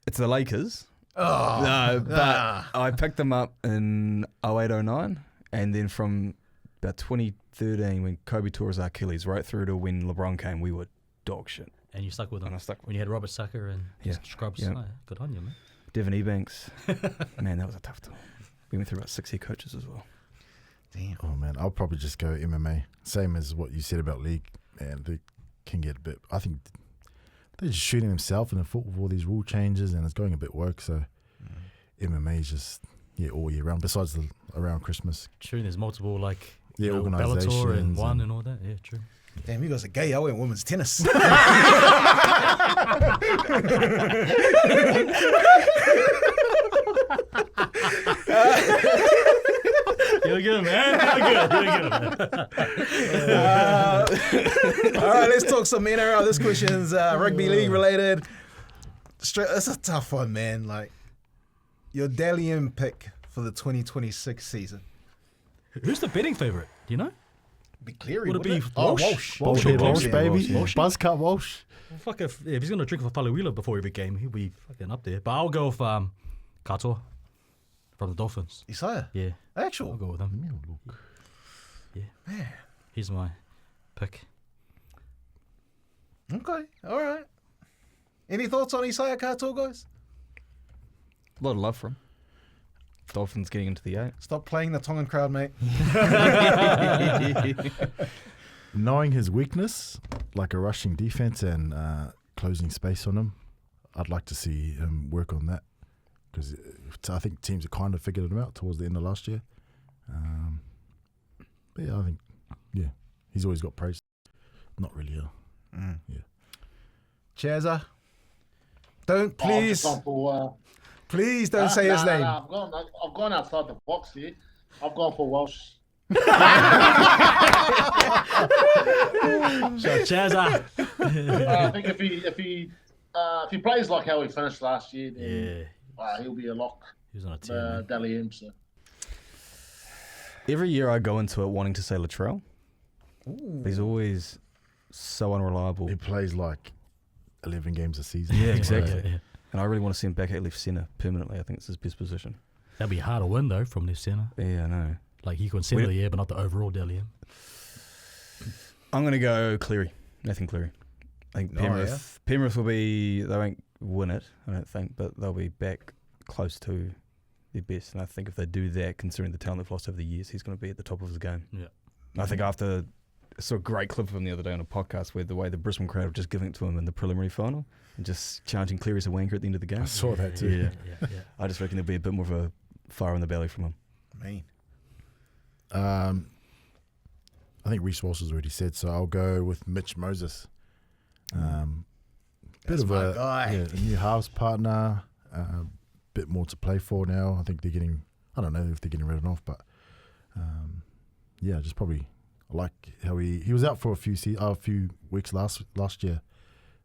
It's the Lakers. Oh. No, but I picked them up in 08-09 and then from about 2013 when Kobe tore his Achilles right through to when LeBron came, we were dog shit. And you stuck with them. And I stuck with when you had Robert Sacre and Scrubs. Yeah. Oh, good on you, man. Devin Ebanks. Man, that was a tough time. We went through about 6 head coaches as well. Damn. Oh, man, I'll probably just go MMA. Same as what you said about league. And they can get a bit... I think they're just shooting themselves in the foot with all these rule changes and it's going a bit woke. So MMA is just, all year round, besides around Christmas. True, there's multiple, like, organisations. Bellator and one and all that. Yeah, true. Damn, you guys are gay. I went women's tennis. You're good, man. You're good, man. All right, let's talk some NRL. This question's rugby league related. It's a tough one, man. Like, your Dalian pick for the 2026 season. Who's the betting favourite? Do you know? Be Cleary. Would it be Walsh? Walsh? Walsh, baby. Buzzcut Walsh. Well, fuck if he's going to drink for Faluila before every game, he'll be fucking up there. But I'll go with Katoa from the Dolphins. Isaiah? Yeah. Actual? I'll go with him. Yeah. Man. He's my pick. Okay. All right. Any thoughts on Isaiah Katoa, guys? A lot of love for him. Dolphins getting into the 8. Stop playing the Tongan crowd, mate. Knowing his weakness, like a rushing defense and closing space on him, I'd like to see him work on that because I think teams have kind of figured him out towards the end of last year. But I think, he's always got praise. Not really, Chazza, don't please. Please don't say his name. I've gone outside the box here. I've gone for Walsh. Chazza. I think if he plays like how he finished last year, then he'll be a lock. He's on a team. Dally him. So. Every year I go into it wanting to say Latrell. He's always so unreliable. He plays like 11 games a season. Yeah, exactly. Yeah. And I really want to see him back at left centre permanently. I think it's his best position. That'd be hard to win, though, from left centre. Yeah, I know. Like, he can centre, but not the overall Dalian. I'm going to go Cleary. Nathan Cleary. I think Penrith will be... They won't win it, I don't think, but they'll be back close to their best. And I think if they do that, considering the talent they've lost over the years, he's going to be at the top of his game. Yeah. I think after... I saw a great clip of him the other day on a podcast where the way the Brisbane crowd were just giving it to him in the preliminary final and just charging Cleary as a wanker at the end of the game. I saw that too. Yeah. I just reckon there'll be a bit more of a fire in the belly from him. Mean. I think Reece Walsh has already said, so I'll go with Mitch Moses. Bit of a guy. A new house partner, bit more to play for now. I think they're getting, I don't know if they're getting written off, but just probably I like how he was out for a few weeks last year.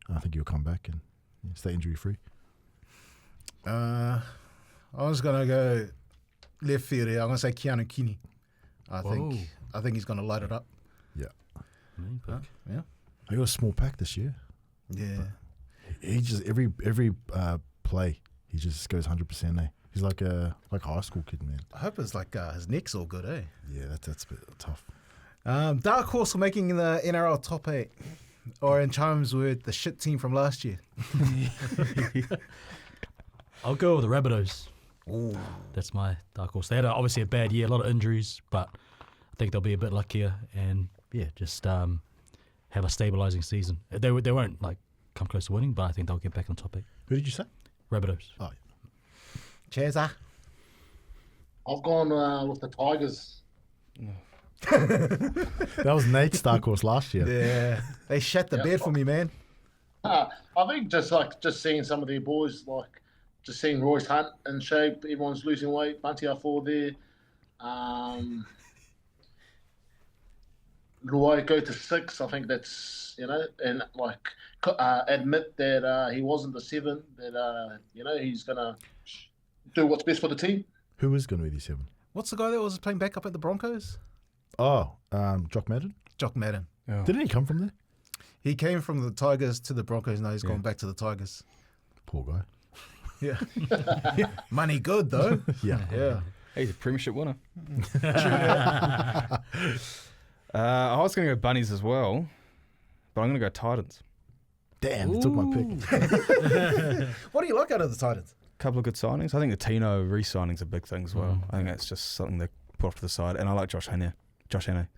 I think he'll come back and stay injury free. I was gonna go left field here. I'm gonna say Keanu Kini. I think he's gonna light it up. Yeah. Main pick. Yeah. They got a small pack this year. Yeah. He just every play he just goes 100%. He's like a high school kid, man. I hope it's like his neck's all good, eh? Yeah, that's a bit tough. Dark horse for making the NRL top 8, or in Charm's word, the shit team from last year. I'll go with the Rabbitohs. Ooh. That's my dark horse. They had obviously a bad year, a lot of injuries, but I think they'll be a bit luckier and just have a stabilising season. They won't like come close to winning, but I think they'll get back in the top 8. Who did you say? Rabbitohs. Oh, Cheza. I've gone with the Tigers. that was Nate's dark horse last year. Yeah. They shat the bed for me, man. I think just seeing some of their boys, like just seeing Royce Hunt in shape, everyone's losing weight. Bunty R4 there. Luai go to 6. I think that's, and like admit that he wasn't the 7. That he's gonna do what's best for the team. Who is going to be the 7? What's the guy that was playing backup at the Broncos? Oh, Jock Madden. Jock Madden. Yeah. Didn't he come from there? He came from the Tigers to the Broncos. Now he's gone back to the Tigers. Poor guy. Yeah. Money good, though. Yeah. Yeah. He's a premiership winner. I was going to go Bunnies as well, but I'm going to go Titans. Damn, he took my pick. What do you like out of the Titans? Couple of good signings. I think the Tino re-signing's a big thing as well. I think that's just something they put off to the side. And I like Josh Hannah,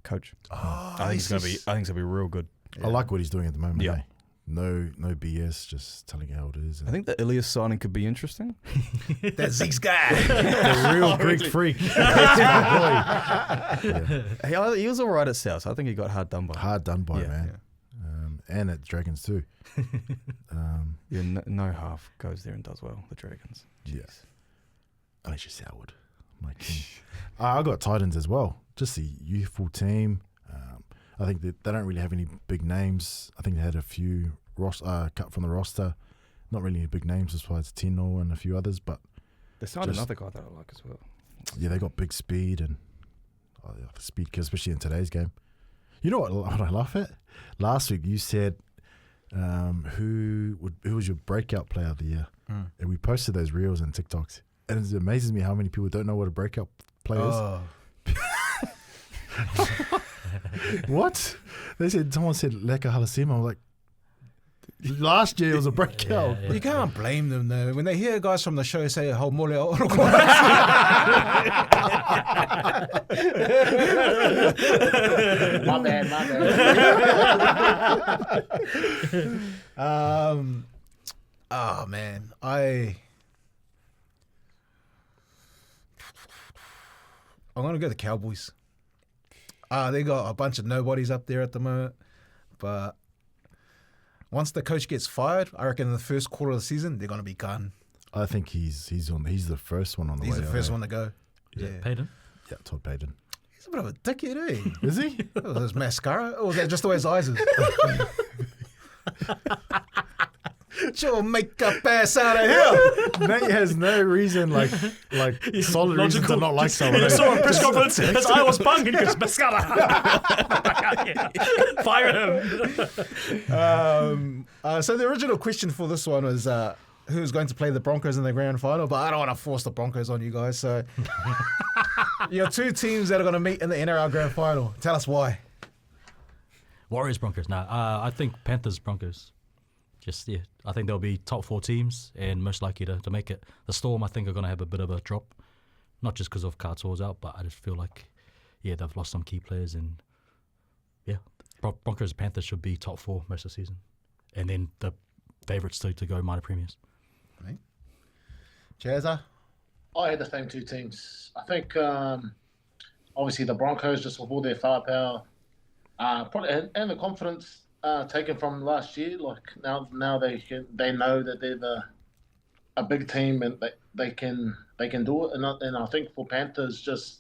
coach. Oh, I think he's going to be real good. I like what he's doing at the moment. Yeah. Eh? No BS, just telling you how it is. I think the Ilias signing could be interesting. That's Zeke's guy. the real Greek freak. That's my boy. He was all right at South. I think he got hard done by. Hard done by, Yeah. man. And at Dragons too. No half goes there and does well. The Dragons. Yes. Unless you're Sourwood, my king. I got Titans as well. Just a youthful team. I think that they don't really have any big names. I think they had a few cut from the roster. Not really any big names besides Tino and a few others, but They signed another guy that I like as well. yeah, they got big speed and speed, especially in today's game. You know what I laugh at? Last week you said who was your breakout player of the year, and we posted those reels and TikToks, and it amazes me how many people don't know what a breakout player is. What? Someone said Leka Halasima. I was like, last year it was a breakout. Yeah. You can't blame them, though. When they hear guys from the show say, "Ho mole o My bad. Oh, man. I'm going to go the Cowboys. They got a bunch of nobodies up there at the moment. But once the coach gets fired, I reckon in the first quarter of the season, they're going to be gone. I think he's the first one on the way. He's the first one to go. Yeah. Payton. Yeah, Todd Payton. He's a bit of a dickhead, eh? Is he? Was his mascara? Or was that just the way his eyes is? Your makeup ass out of here. Nate has no reason, like solid reason to not like someone. He saw a press conference, his eye was bung, and he goes, mascara. Fire him. So the original question for this one was who's going to play the Broncos in the grand final, but I don't want to force the Broncos on you guys. So your two teams that are going to meet in the NRL grand final. Tell us why. Warriors, Broncos. Nah, I think Panthers, Broncos. I think there'll be top 4 teams and most likely to make it. The Storm, I think, are going to have a bit of a drop, not just because of Carter's out, but I just feel like, they've lost some key players, and Broncos, Panthers should be top 4 most of the season, and then the favourites to go minor premiers. Right. Chazza? I had the same two teams. I think obviously the Broncos, just with all their firepower, probably and the confidence taken from last year. Like now they know that they're a big team and they can do it. And I think for Panthers, just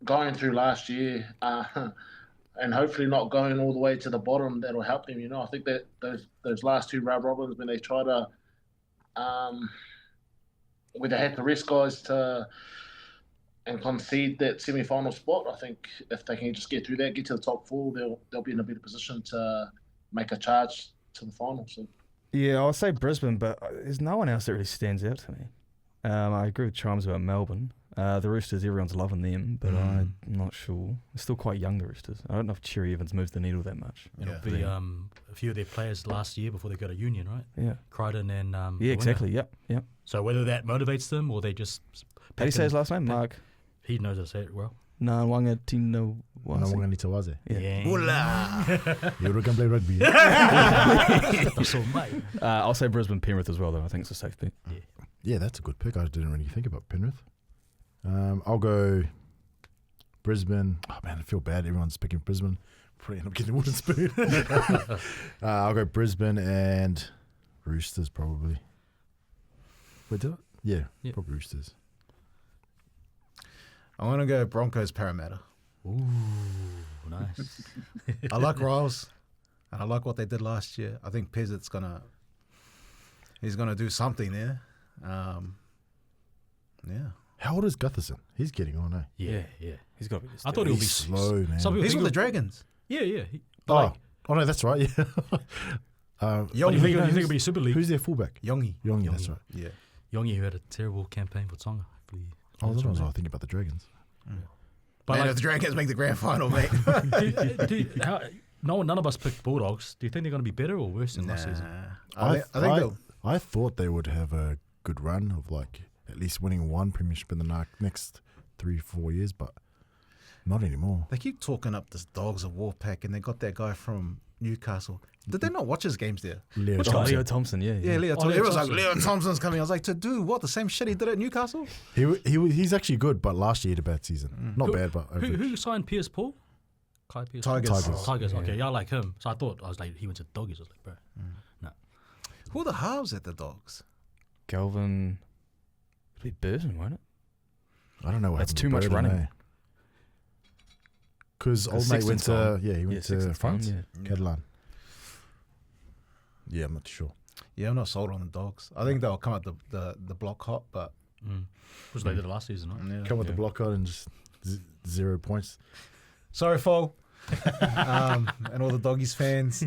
going through last year and hopefully not going all the way to the bottom, that'll help them. I think that those last 2 round robins when they try to where they had to risk guys and concede that semi-final spot. I think if they can just get through that, get to the top 4, they'll be in a better position to make a charge to the final. So Yeah, I'll say Brisbane, but there's no one else that really stands out to me. I agree with Chimes about Melbourne. The Roosters, everyone's loving them, but I'm not sure. They're still quite young, the Roosters. I don't know if Cherry Evans moves the needle that much. It'll be a few of their players last year before they go to Union, right? Yeah. Crichton and Yeah, exactly. Yep. So whether that motivates them or they just How do you say his last name? Mark. he knows how to say it well. Wanga Tino. Nawanganitawaze. Yeah. You can play rugby. That's all, mate. I'll say Brisbane Penrith as well, though. I think it's a safe bet. Yeah, that's a good pick. I didn't really think about Penrith. I'll go Brisbane. Oh, man, I feel bad. Everyone's picking Brisbane. Probably end up getting a wooden spoon. I'll go Brisbane and Roosters, probably. Wait, did I? Yeah, probably Roosters. I'm going to go Broncos Parramatta. Ooh, nice. I like Riles, and I like what they did last year. I think Pezzet's he's gonna do something there. Yeah. How old is Gutherson? He's getting on, eh? Yeah. He's got to be just I thought he'll be slow, man. Some people He's think with the he'll- Dragons. Yeah. Oh no, that's right. Yeah. But you think it'll be Super League? Who's their fullback? Yongi. Yongi, that's right. Yeah. Yongi, who had a terrible campaign for Tonga. Hopefully, Oh, that was I was thinking about the Dragons. But Man, if the Dragons make the grand final, mate. none of us picked Bulldogs. Do you think they're going to be better or worse than last season? I think they'll. I thought they would have a good run of like at least winning one premiership in the next 3-4 years, but not anymore. They keep talking up this Dogs of Warpack, and they got that guy from Newcastle. Did they not watch his games there? Leo Which Thompson. Leo Thompson, yeah. Yeah, Leo Oh, Thompson. Leo Everyone's like, Thompson. Leo Thompson's coming. I was like, to do what? The same shit he did at Newcastle? He's actually good, but last year he had a bad season. Not bad, but average. Who signed Piers Paul? Kai Pierce. Tigers. Tigers. Okay, yeah, I like him. So I was like, he went to Doggies. I was like, bro, no. Who are the halves at the Dogs? Galvin. It'll be Burton, won't it? I don't know what That's happened too to much Burton, running. Because old mate went Sexton's to he went to Sexton's France, gone, Catalan. Yeah, I'm not too sure. Yeah, I'm not sold on the Dogs. I think they'll come out the block hot, but Which they did last season, right? yeah. Come with the block out and just 0 points. Sorry, Fo. And all the Doggies fans.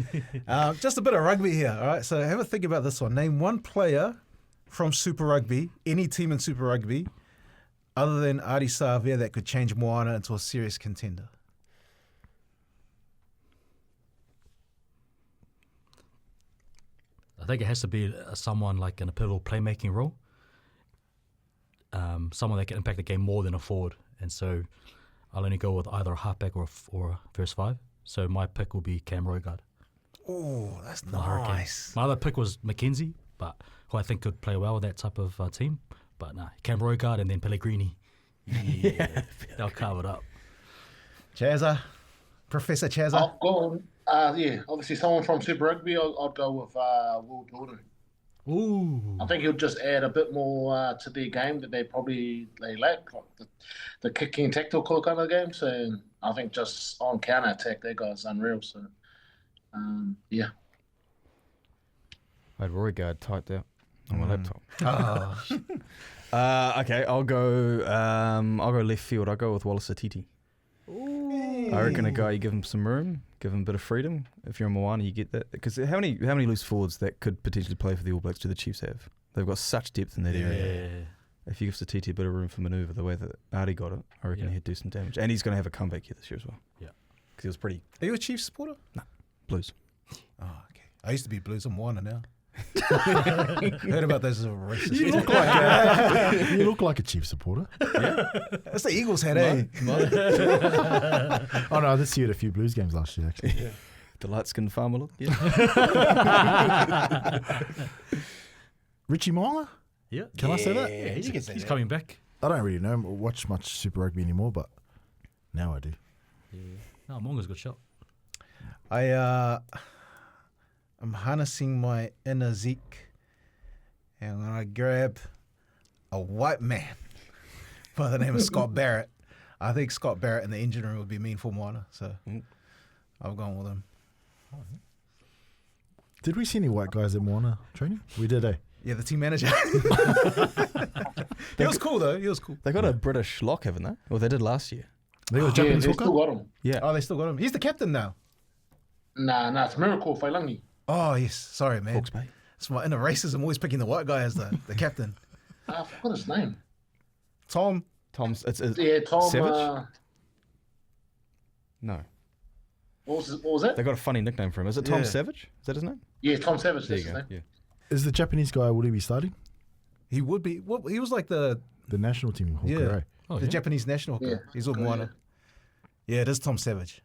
Just a bit of rugby here, all right? So have a think about this one. Name one player from Super Rugby, any team in Super Rugby, other than Adi Savia, that could change Moana into a serious contender. I think it has to be someone like in a pivotal playmaking role. Someone that can impact the game more than a forward. And so I'll only go with either a halfback or a first five. So my pick will be Cam Roigard. Oh, that's the Hurricanes. nice. My other pick was McKenzie, but who I think could play well with that type of team. But nah, Cam Roigard and then Pellegrini. Yeah, they'll carve it up. Chazza, Professor Chazza. I'll go. Obviously someone from Super Rugby. I'll go with Will Jordan. Ooh. I think he'll just add a bit more to their game that they lack, like the kicking tactical kind of game. So I think just on counter attack, that guy's unreal. So yeah. I had Roy Guard typed out on my laptop. Oh, Okay, I'll go left field. I'll go with Wallace Atiti. I reckon a guy, you give him some room, give him a bit of freedom. If you're a Moana, you get that. Because how many loose forwards that could potentially play for the All Blacks do the Chiefs have? They've got such depth in that area. Yeah. If you give Satiti a bit of room for manoeuvre, the way that Artie got it, I reckon he'd do some damage. And he's going to have a comeback here this year as well. Yeah. Because he was pretty are you a Chiefs supporter? Blues. Oh, okay. I used to be Blues. I'm Moana now. Heard about those as a racist. You look like a Chief supporter. That's the Eagles had, eh? Oh no, I did see you at a few Blues games last year actually. The light-skinned farmer look. Yeah. Richie Mo'unga? Yeah. Can I say that? Yeah, you can say He's that. coming back. I don't really know watch much Super Rugby anymore, but now I do. Yeah. No, Monga's a good shot. I'm harnessing my inner Zeke, and I'm gonna grab a white man by the name of Scott Barrett. I think Scott Barrett in the engine room would be mean for Moana, so I've gone with him. Did we see any white guys at Moana training? We did, eh? Yeah, the team manager. He was cool though. He was cool. They got a British lock, haven't they? Well, they did last year. They got a Yeah, Japanese they hooker? still got him. Yeah. Oh, they still got him. He's the captain now. Nah, it's Miracle Whailangi. Oh, yes. Sorry, man. Hawke's Bay. It's my inner racism, always picking the white guy as the captain. I forgot his name. Tom. Tom's. It's Tom. Savage? No. What was that? They got a funny nickname for him. Is it Tom Yeah. Savage? Is that his name? Yeah, Tom Savage. There That's you his go. name. Yeah. Is the Japanese guy, would he be starting? He would be. Well, he was like the The national team, hooker, Yeah. right? Oh, the yeah. Japanese national hooker. Yeah. He's all Yeah. Moana. Yeah, it is Tom Savage.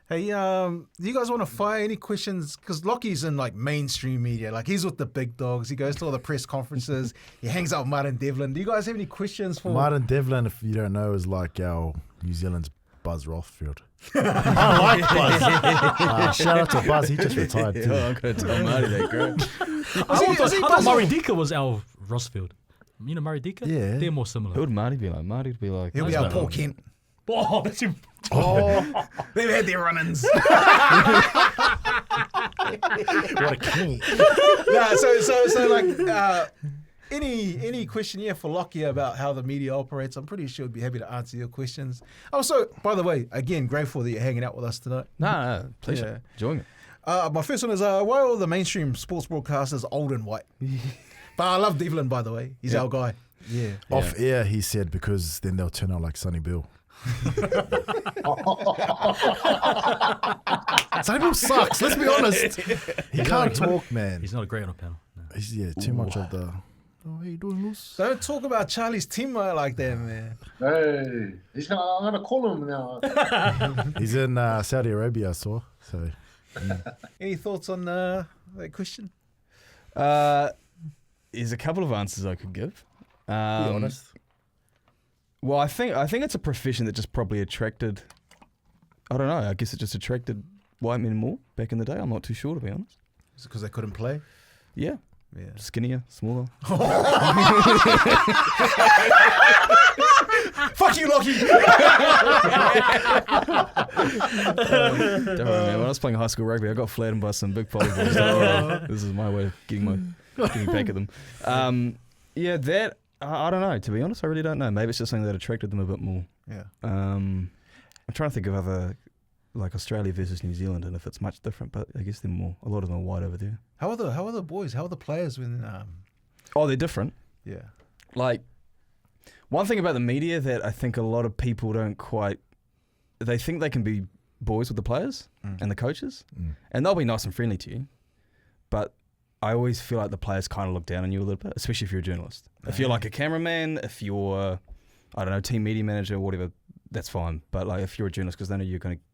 Hey, do you guys want to fire any questions? Because Lockie's in like mainstream media. Like he's with the big dogs. He goes to all the press conferences. He hangs out with Martin Devlin. Do you guys have any questions for Martin Devlin, if you don't know, is like our New Zealand's Buzz Rothfield. I like Buzz. Shout out to Buzz. He just retired too. I'm going to tell Marty that, bro. I is he thought Buzz- Murray Dika was our Rossfield. You know Murray Dika? Yeah. They're more Who similar. would Marty be like? Marty'd be like... He'll be Nice our guy. Paul Kent. Oh, that's him. Oh, they've had their run-ins. What a king. No, so like any question here for Lockie about how the media operates, I'm pretty sure he'd be happy to answer your questions. Also, by the way, again, grateful that you're hanging out with us tonight. No, pleasure. Enjoying it. My first one is why are all the mainstream sports broadcasters old and white? But I love Devlin, by the way. He's our guy. Yeah. Off air, he said, because then they'll turn out like Sonny Bill. Sonny Bill sucks, let's be honest. He can't talk, man. He's not a great on a panel. No. He's too much of the... Oh, how you doing, Luz? Don't talk about Charlie's teammate like that, man. Hey, I'm gonna call him now. He's in Saudi Arabia, I saw. So Any thoughts on that question? There's a couple of answers I could give. be honest. Well, I think it's a profession that just probably attracted... I don't know. I guess it just attracted white men more back in the day. I'm not too sure, to be honest. Is it because they couldn't play? Yeah. Yeah. Skinnier, smaller. Fuck you, Lockie. Don't worry, man. When I was playing high school rugby, I got flattened by some big polyballs. So, this is my way of getting back at them. Yeah, that... I don't know, to be honest. I really don't know. Maybe it's just something that attracted them a bit more. Yeah. I'm trying to think of other, like Australia versus New Zealand, and if it's much different, but I guess they're more. A lot of them are white over there. How are the boys? How are the players when? Oh, they're different. Yeah. Like, one thing about the media that I think a lot of people don't quite... They think they can be boys with the players and the coaches, and they'll be nice and friendly to you, but I always feel like the players kind of look down on you a little bit, especially if you're a journalist. If you're like a cameraman, if you're, I don't know, team media manager, whatever, that's fine. But like if you're a journalist, because they know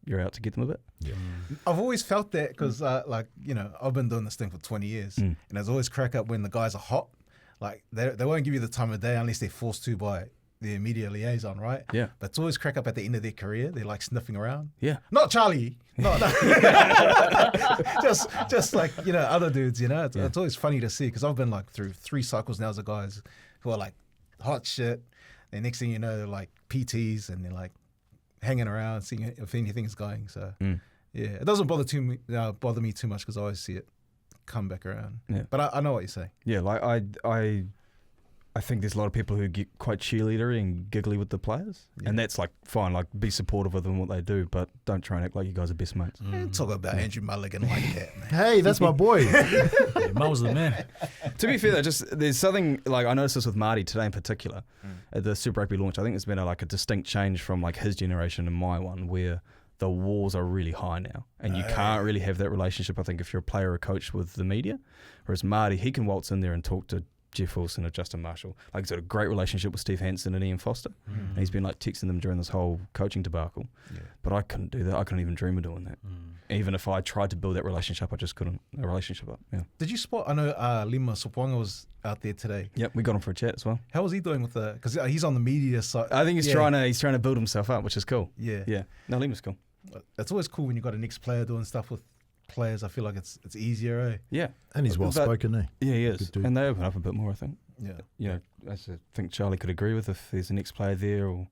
you're out to get them a bit. Yeah. I've always felt that because, like, you know, I've been doing this thing for 20 years, and there's always crack up when the guys are hot. Like, they won't give you the time of day unless they're forced to by their media liaison, right? Yeah. But it's always crack up at the end of their career. They're like sniffing around. Yeah. Not Charlie. No. just like, you know, other dudes, you know. It's always funny to see because I've been like through 3 cycles now as guys who are like hot shit. And next thing you know, they're like PTs and they're like hanging around, seeing if anything's going. So, yeah, it doesn't bother me too much because I always see it come back around. Yeah. But I know what you're saying. Yeah, like I think there's a lot of people who get quite cheerleadery and giggly with the players, and that's like fine. Like be supportive of them and what they do, but don't try and act like you guys are best mates. Talk about Andrew Mulligan like that, man. Hey, that's my boy. Yeah, Mul's the man. To be fair, though, there's something like I noticed this with Marty today in particular at the Super Rugby launch. I think there's been a distinct change from like his generation and my one, where the walls are really high now, and you can't really have that relationship. I think if you're a player or a coach with the media, whereas Marty, he can waltz in there and talk to Jeff Wilson or Justin Marshall. Like he's got a great relationship with Steve Hansen and Ian Foster. And he's been like texting them during this whole coaching debacle. Yeah. But I couldn't do that. I couldn't even dream of doing that. Even if I tried to build that relationship, I just couldn't. A relationship up. Yeah. Did you spot? I know Lima Soponga was out there today. Yep, we got him for a chat as well. How was he doing with the? Because he's on the media side. I think he's trying to build himself up, which is cool. Yeah. Yeah. No, Lima's cool. It's always cool when you got an ex-player doing stuff with players. I feel like it's easier, eh? Yeah. And he's well spoken, eh? Yeah, he is. Good dude. And they open up a bit more, I think. Yeah. You know, as I think Charlie could agree with, if there's an ex-player there, or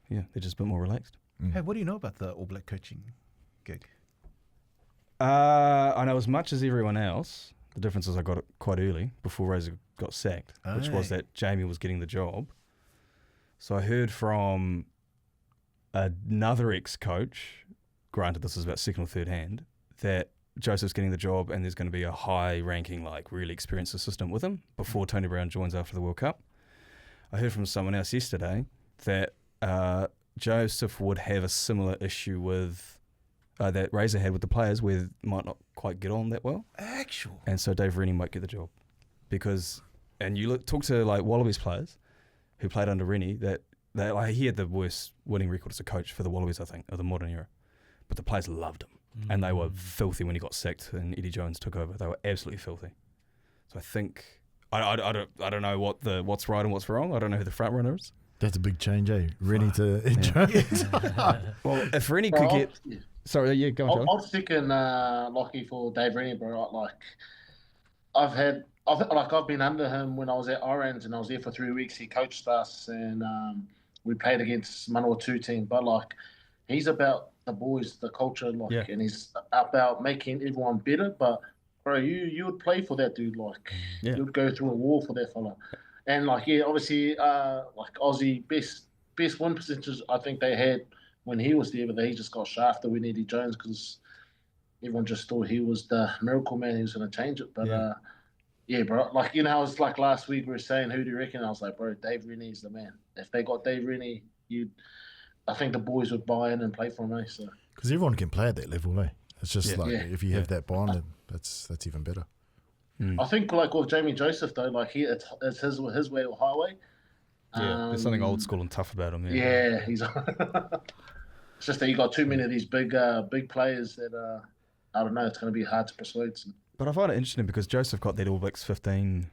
they're just a bit more relaxed. Hey, what do you know about the All Black coaching gig? I know as much as everyone else. The difference is I got it quite early before Razor got sacked, which was that Jamie was getting the job. So I heard from another ex-coach, granted this is about second or third hand, that Joseph's getting the job and there's going to be a high-ranking, like really experienced assistant with him before Tony Brown joins after the World Cup. I heard from someone else yesterday that Joseph would have a similar issue with that Razor had with the players, where might not quite get on that well. Actual. And so Dave Rennie might get the job because, and you talk to like Wallabies players who played under Rennie, that he had the worst winning record as a coach for the Wallabies, I think, of the modern era. But the players loved him, and they were filthy when he got sacked and Eddie Jones took over. They were absolutely filthy. So I think I don't know what's right and what's wrong. I don't know who the front runner is. That's a big change, eh? Rennie to Jones. Well, if Rennie could get, sorry, yeah, go on. I was thinking Lockie for Dave Rennie, bro. Like I've been under him when I was at Orange and I was there for 3 weeks. He coached us and we played against Manawatu team. But like, he's about the boys, the culture, like, and he's about making everyone better. But bro, you would play for that dude. Like, you'd go through a war for that fella. And like, obviously, like Aussie best win percentage I think they had when he was there, but they just got shafted with Eddie Jones because everyone just thought he was the miracle man. He was going to change it, but bro. Like, I was like last week we were saying, who do you reckon? I was like, bro, Dave Rennie is the man. If they got Dave Rennie, I think the boys would buy in and play for him. So because everyone can play at that level, eh? It's just if you have that bond, that's even better. I think like with Jamie Joseph though, like it's his way or highway. Yeah, there's something old school and tough about him. Yeah, he's. It's just that you got too many of these big players that I don't know. It's going to be hard to persuade. But I find it interesting because Joseph got that All Blacks 15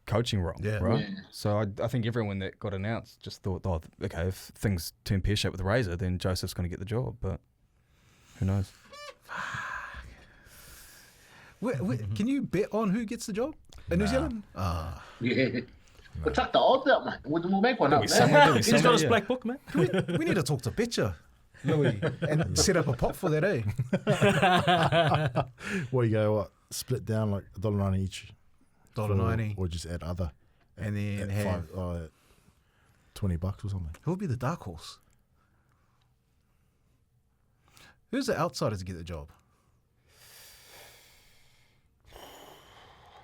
coaching role, right? Yeah. So I think everyone that got announced just thought, oh, okay, if things turn pear-shaped with the Razor, then Joseph's going to get the job. But who knows? Can you bet on who gets the job in New Zealand? Yeah. We'll chuck the odds out, mate. We'll make one up. He's got his black book, man. We need to talk to Betcha, Louis, and set up a pot for that, eh? Well, you go, split down like $1.90 each. $1.90. Or just add other. And then have $20 or something. Who would be the dark horse? Who's the outsider to get the job?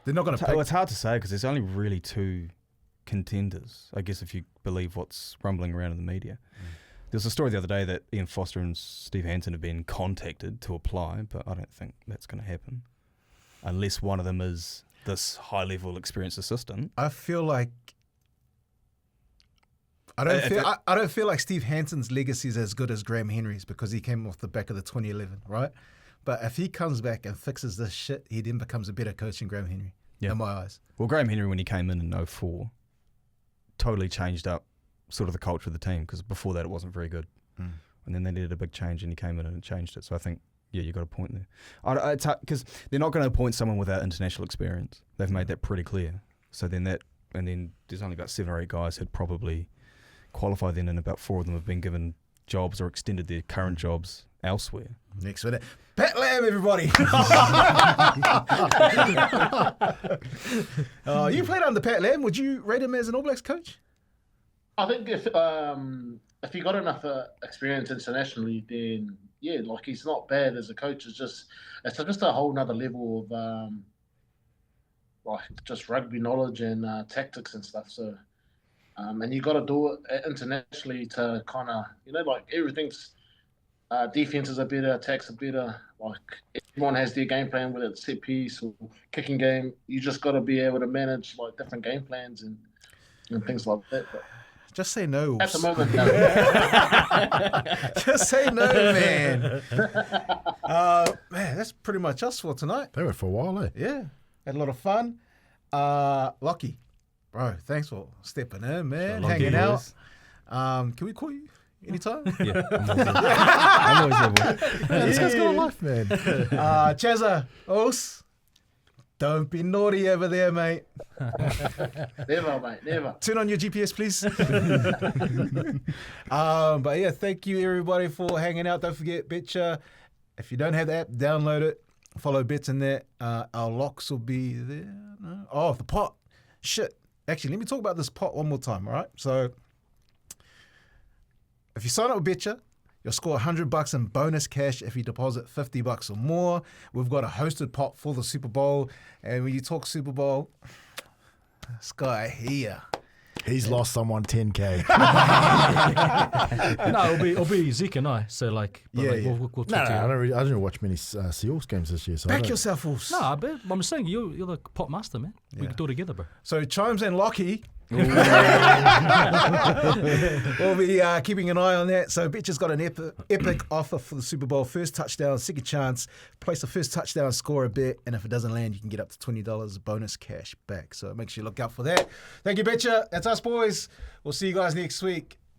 They're not going to pick. Well, it's hard to say because there's only really two contenders, I guess, if you believe what's rumbling around in the media. There was a story the other day that Ian Foster and Steve Hansen have been contacted to apply, but I don't think that's going to happen unless one of them is this high-level experienced assistant. I feel like I don't feel like Steve Hansen's legacy is as good as Graham Henry's because he came off the back of the 2011, right? But if he comes back and fixes this shit, he then becomes a better coach than Graham Henry, in my eyes. Well, Graham Henry, when he came in 2004, totally changed up sort of the culture of the team because before that it wasn't very good. And then they needed a big change and he came in and changed it. So I think, you got a point there. Because they're not going to appoint someone without international experience. They've made that pretty clear. So then there's only about 7 or 8 guys who'd probably qualify then, and about 4 of them have been given jobs or extended their current jobs elsewhere. Next minute, Pat Lam, everybody. You played under Pat Lam. Would you rate him as an All Blacks coach? I think if you got enough experience internationally, then like he's not bad as a coach. It's just a whole nother level of like just rugby knowledge and tactics and stuff. So, and you got to do it internationally to kind of like everything's. Defenses are better, attacks are better. Like everyone has their game plan, whether it's set piece or kicking game. You just got to be able to manage like different game plans and things like that. But just say no. At the moment, no. Just say no, man. Man, that's pretty much us for tonight. They went for a while, eh? Yeah, had a lot of fun. Lockie, bro, thanks for stepping in, man. Hanging out. Can we call you? Anytime? Yeah. I'm always there. Man, this guy's got a life, man. Chazza, Os, don't be naughty over there, mate. Never, mate, never. Turn on your GPS, please. But yeah, thank you everybody for hanging out. Don't forget, Betcha. If you don't have the app, download it. Follow Betsndat. Our locks will be there. No? Oh, the pot. Shit. Actually, let me talk about this pot one more time, all right? So, if you sign up with Betcha, You'll score $100 in bonus cash if you deposit $50 or more. We've got a hosted pot for the Super Bowl. And when you talk Super Bowl, this guy here. He's lost someone 10K. No, it'll be Zeke and I. So like, but Yeah, like, yeah. We'll talk No, to you. I don't watch many Seahawks games this year. So I Back don't- yourself, Wolves. No, but I'm just saying you're the pot master, man. We Yeah. can do it together, bro. So Chimes and Lockie we'll be keeping an eye on that. So Betcha's got an epic offer for the Super Bowl. First touchdown, second chance. Place the first touchdown, score a bet, and if it doesn't land, you can get up to $20 bonus cash back. So make sure you look out for that. Thank you, Betcha. That's us, boys. We'll see you guys next week.